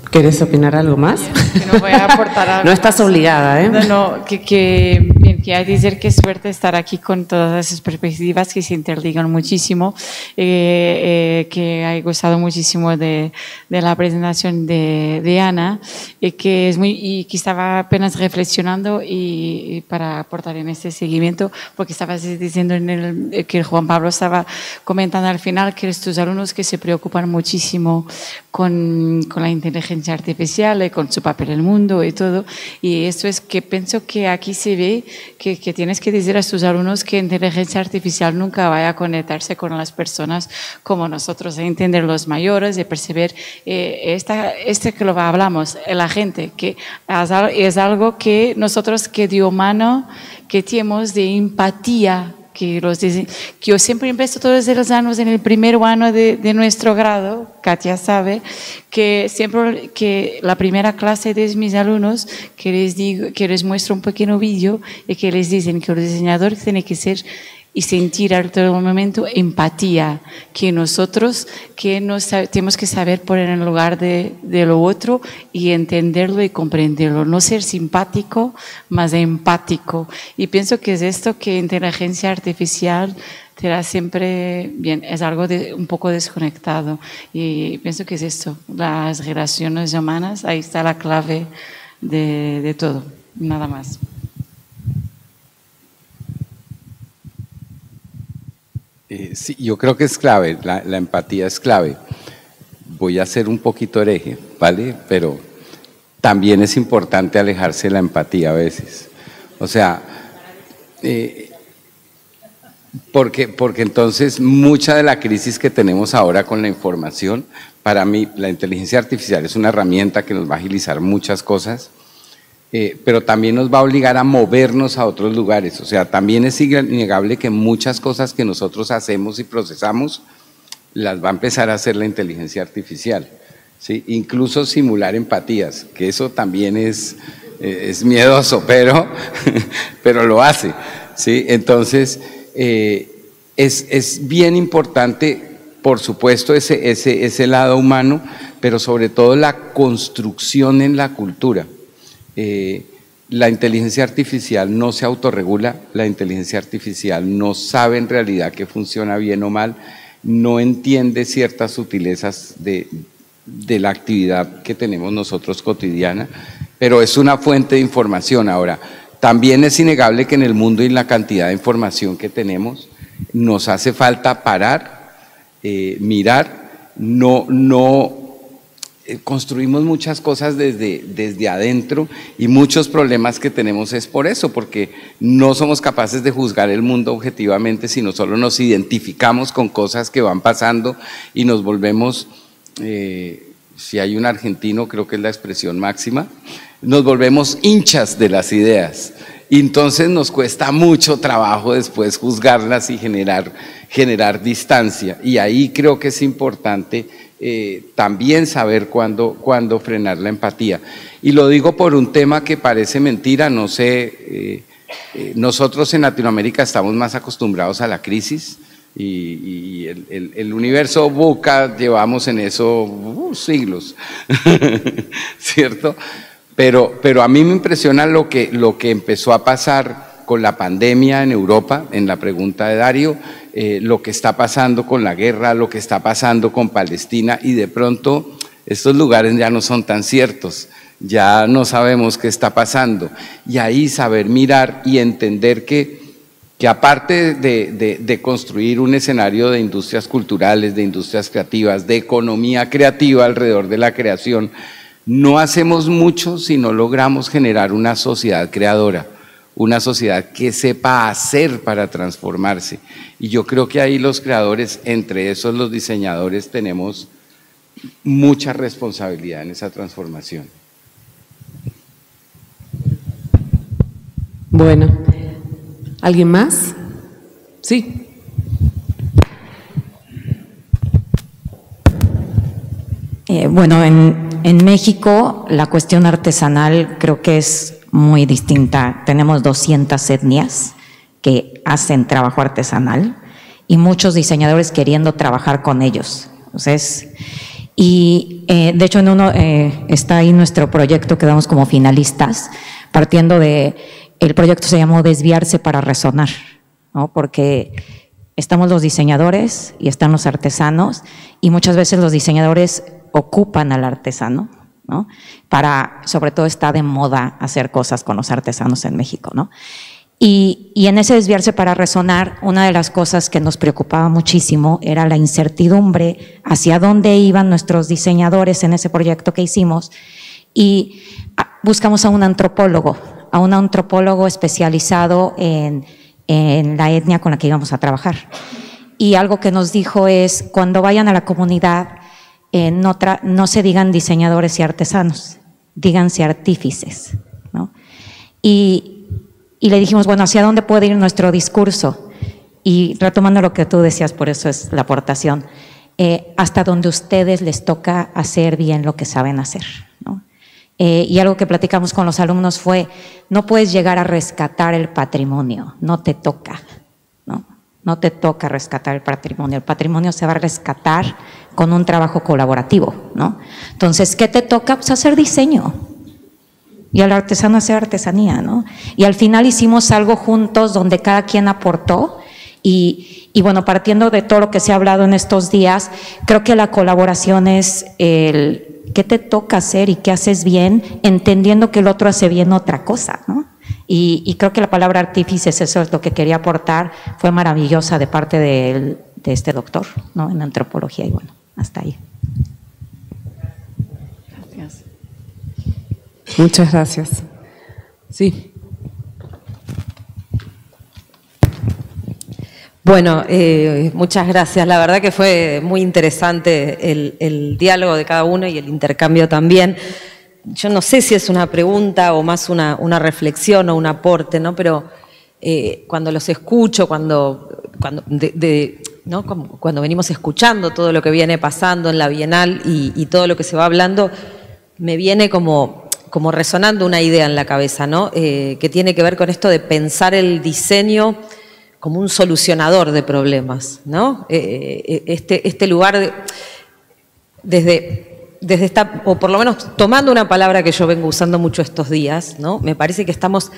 ¿Querés opinar algo más? Que no voy a aportar algo. No estás obligada, ¿eh? No, que hay que decir que es suerte estar aquí con todas esas perspectivas que se interligan muchísimo, que he gustado muchísimo de la presentación de Ana, y que estaba apenas reflexionando y para aportar en este seguimiento, porque estabas diciendo que Juan Pablo estaba comentando al final que tus alumnos que se preocupan muchísimo con la inteligencia artificial y con su papel en el mundo y todo, y esto es que pienso que aquí se ve que tienes que decir a tus alumnos que inteligencia artificial nunca vaya a conectarse con las personas como nosotros, a entender los mayores, de percibir que lo hablamos, la gente, que es algo que nosotros que de humano que tenemos de empatía, que yo siempre empiezo todos los años en el primer año de nuestro grado, Katia sabe, que siempre que la primera clase de mis alumnos, que les muestro un pequeño vídeo y que les dicen que el diseñador tiene que ser y sentir a todo momento empatía, que nosotros tenemos que saber poner en el lugar de lo otro y entenderlo y comprenderlo, no ser simpático, más empático. Y pienso que es esto que inteligencia artificial será siempre bien, es algo un poco desconectado y pienso que es esto, las relaciones humanas, ahí está la clave de todo, nada más. Sí, yo creo que es clave, la empatía es clave. Voy a ser un poquito hereje, ¿vale? Pero también es importante alejarse de la empatía a veces. O sea, porque entonces mucha de la crisis que tenemos ahora con la información, para mí la inteligencia artificial es una herramienta que nos va a agilizar muchas cosas, pero también nos va a obligar a movernos a otros lugares. O sea, también es innegable que muchas cosas que nosotros hacemos y procesamos las va a empezar a hacer la inteligencia artificial, ¿sí? Incluso simular empatías, que eso también es miedoso, pero lo hace, ¿sí? Entonces, es bien importante, por supuesto, ese lado humano, pero sobre todo la construcción en la cultura. La inteligencia artificial no se autorregula, la inteligencia artificial no sabe en realidad qué funciona bien o mal, no entiende ciertas sutilezas de la actividad que tenemos nosotros cotidiana, pero es una fuente de información. Ahora, también es innegable que en el mundo y la cantidad de información que tenemos, nos hace falta parar, mirar, construimos muchas cosas desde adentro y muchos problemas que tenemos es por eso, porque no somos capaces de juzgar el mundo objetivamente, sino solo nos identificamos con cosas que van pasando y nos volvemos, si hay un argentino, creo que es la expresión máxima, nos volvemos hinchas de las ideas. Y entonces nos cuesta mucho trabajo después juzgarlas y generar distancia. Y ahí creo que es importante también saber cuándo frenar la empatía. Y lo digo por un tema que parece mentira, no sé, nosotros en Latinoamérica estamos más acostumbrados a la crisis y el universo VUCA llevamos en eso siglos, ¿cierto? Pero a mí me impresiona lo que empezó a pasar con la pandemia en Europa, en la pregunta de Dario, lo que está pasando con la guerra, lo que está pasando con Palestina, y de pronto estos lugares ya no son tan ciertos, ya no sabemos qué está pasando. Y ahí saber mirar y entender que aparte de construir un escenario de industrias culturales, de industrias creativas, de economía creativa alrededor de la creación, no hacemos mucho si no logramos generar una sociedad creadora, una sociedad que sepa hacer para transformarse. Y yo creo que ahí los creadores, entre esos los diseñadores, tenemos mucha responsabilidad en esa transformación. Bueno, ¿alguien más? Sí. Bueno, en México la cuestión artesanal creo que es muy distinta. Tenemos 200 etnias que hacen trabajo artesanal y muchos diseñadores queriendo trabajar con ellos. Entonces, de hecho en uno está ahí nuestro proyecto que damos como finalistas, partiendo de, el proyecto se llamó Desviarse para Resonar, ¿no? Porque estamos los diseñadores y están los artesanos y muchas veces los diseñadores ocupan al artesano, ¿no? Sobre todo está de moda hacer cosas con los artesanos en México, ¿no? Y en ese desviarse para resonar, una de las cosas que nos preocupaba muchísimo era la incertidumbre hacia dónde iban nuestros diseñadores en ese proyecto que hicimos, y buscamos a un antropólogo especializado en la etnia con la que íbamos a trabajar. Y algo que nos dijo es, cuando vayan a la comunidad, no se digan diseñadores y artesanos, díganse artífices, ¿no? Y le dijimos, bueno, ¿hacia dónde puede ir nuestro discurso? Y retomando lo que tú decías, por eso es la aportación, hasta donde a ustedes les toca hacer bien lo que saben hacer, ¿no? Y algo que platicamos con los alumnos fue, no puedes llegar a rescatar el patrimonio, no te toca, ¿no? No te toca rescatar el patrimonio se va a rescatar con un trabajo colaborativo, ¿no? Entonces, ¿qué te toca? Pues hacer diseño. Y al artesano hacer artesanía, ¿no? Y al final hicimos algo juntos donde cada quien aportó Y bueno, partiendo de todo lo que se ha hablado en estos días, creo que la colaboración es el qué te toca hacer y qué haces bien, entendiendo que el otro hace bien otra cosa, ¿no? Y creo que la palabra artífices, eso es lo que quería aportar, fue maravillosa de parte de este doctor, ¿no? En antropología, y bueno, hasta ahí. Gracias. Muchas gracias. Sí. Bueno, muchas gracias. La verdad que fue muy interesante el diálogo de cada uno y el intercambio también. Yo no sé si es una pregunta o más una reflexión o un aporte, ¿no? Pero cuando los escucho, cuando venimos escuchando todo lo que viene pasando en la Bienal y todo lo que se va hablando, me viene como resonando una idea en la cabeza, ¿no? Que tiene que ver con esto de pensar el diseño como un solucionador de problemas, ¿no? Este lugar desde esta, o por lo menos tomando una palabra que yo vengo usando mucho estos días, ¿no? Me parece que estamos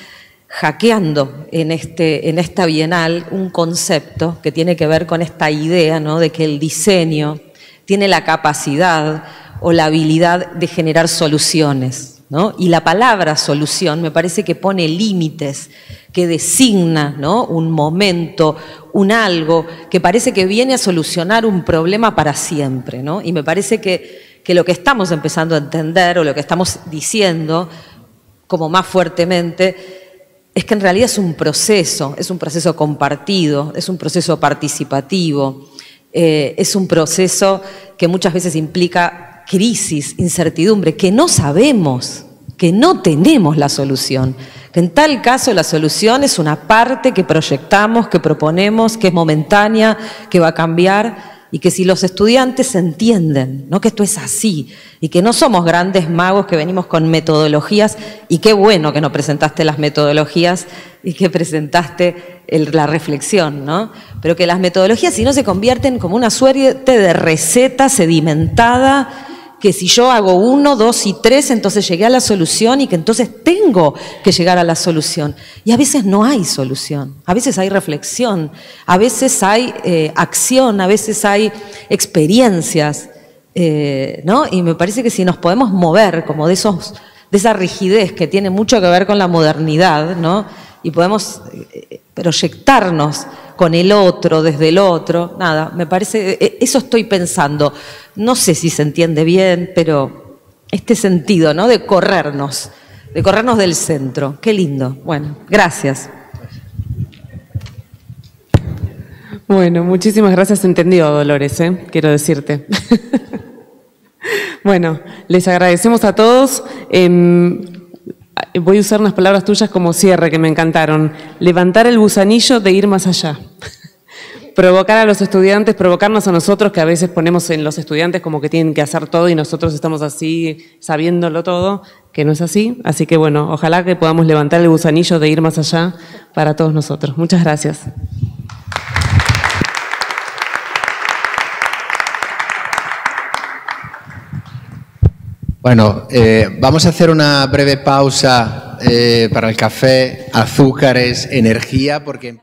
hackeando en esta Bienal un concepto que tiene que ver con esta idea, ¿no? De que el diseño tiene la capacidad o la habilidad de generar soluciones, ¿no? Y la palabra solución me parece que pone límites, que designa, ¿no? Un momento, un algo que parece que viene a solucionar un problema para siempre, ¿no? Y me parece que lo que estamos empezando a entender o lo que estamos diciendo como más fuertemente es que en realidad es un proceso compartido, es un proceso participativo, es un proceso que muchas veces implica crisis, incertidumbre, que no sabemos, que no tenemos la solución, que en tal caso la solución es una parte que proyectamos, que proponemos, que es momentánea, que va a cambiar, y que si los estudiantes entienden, ¿no? Que esto es así y que no somos grandes magos que venimos con metodologías, y qué bueno que no presentaste las metodologías y que presentaste la reflexión, ¿no? Pero que las metodologías si no se convierten como una suerte de receta sedimentada, que si yo hago 1, 2 y 3, entonces llegué a la solución y que entonces tengo que llegar a la solución. Y a veces no hay solución, a veces hay reflexión, a veces hay acción, a veces hay experiencias, ¿no? Y me parece que si nos podemos mover como de esa rigidez que tiene mucho que ver con la modernidad, ¿no? Y podemos proyectarnos con el otro, desde el otro, nada, me parece, eso estoy pensando. No sé si se entiende bien, pero este sentido, ¿no? De corrernos del centro. Qué lindo. Bueno, gracias. Bueno, muchísimas gracias. Entendido, Dolores, quiero decirte. Bueno, les agradecemos a todos. Voy a usar unas palabras tuyas como cierre que me encantaron. Levantar el gusanillo de ir más allá. Provocar a los estudiantes, provocarnos a nosotros, que a veces ponemos en los estudiantes como que tienen que hacer todo y nosotros estamos así sabiéndolo todo, que no es así. Así que bueno, ojalá que podamos levantar el gusanillo de ir más allá para todos nosotros. Muchas gracias. Bueno, vamos a hacer una breve pausa para el café, azúcares, energía, porque...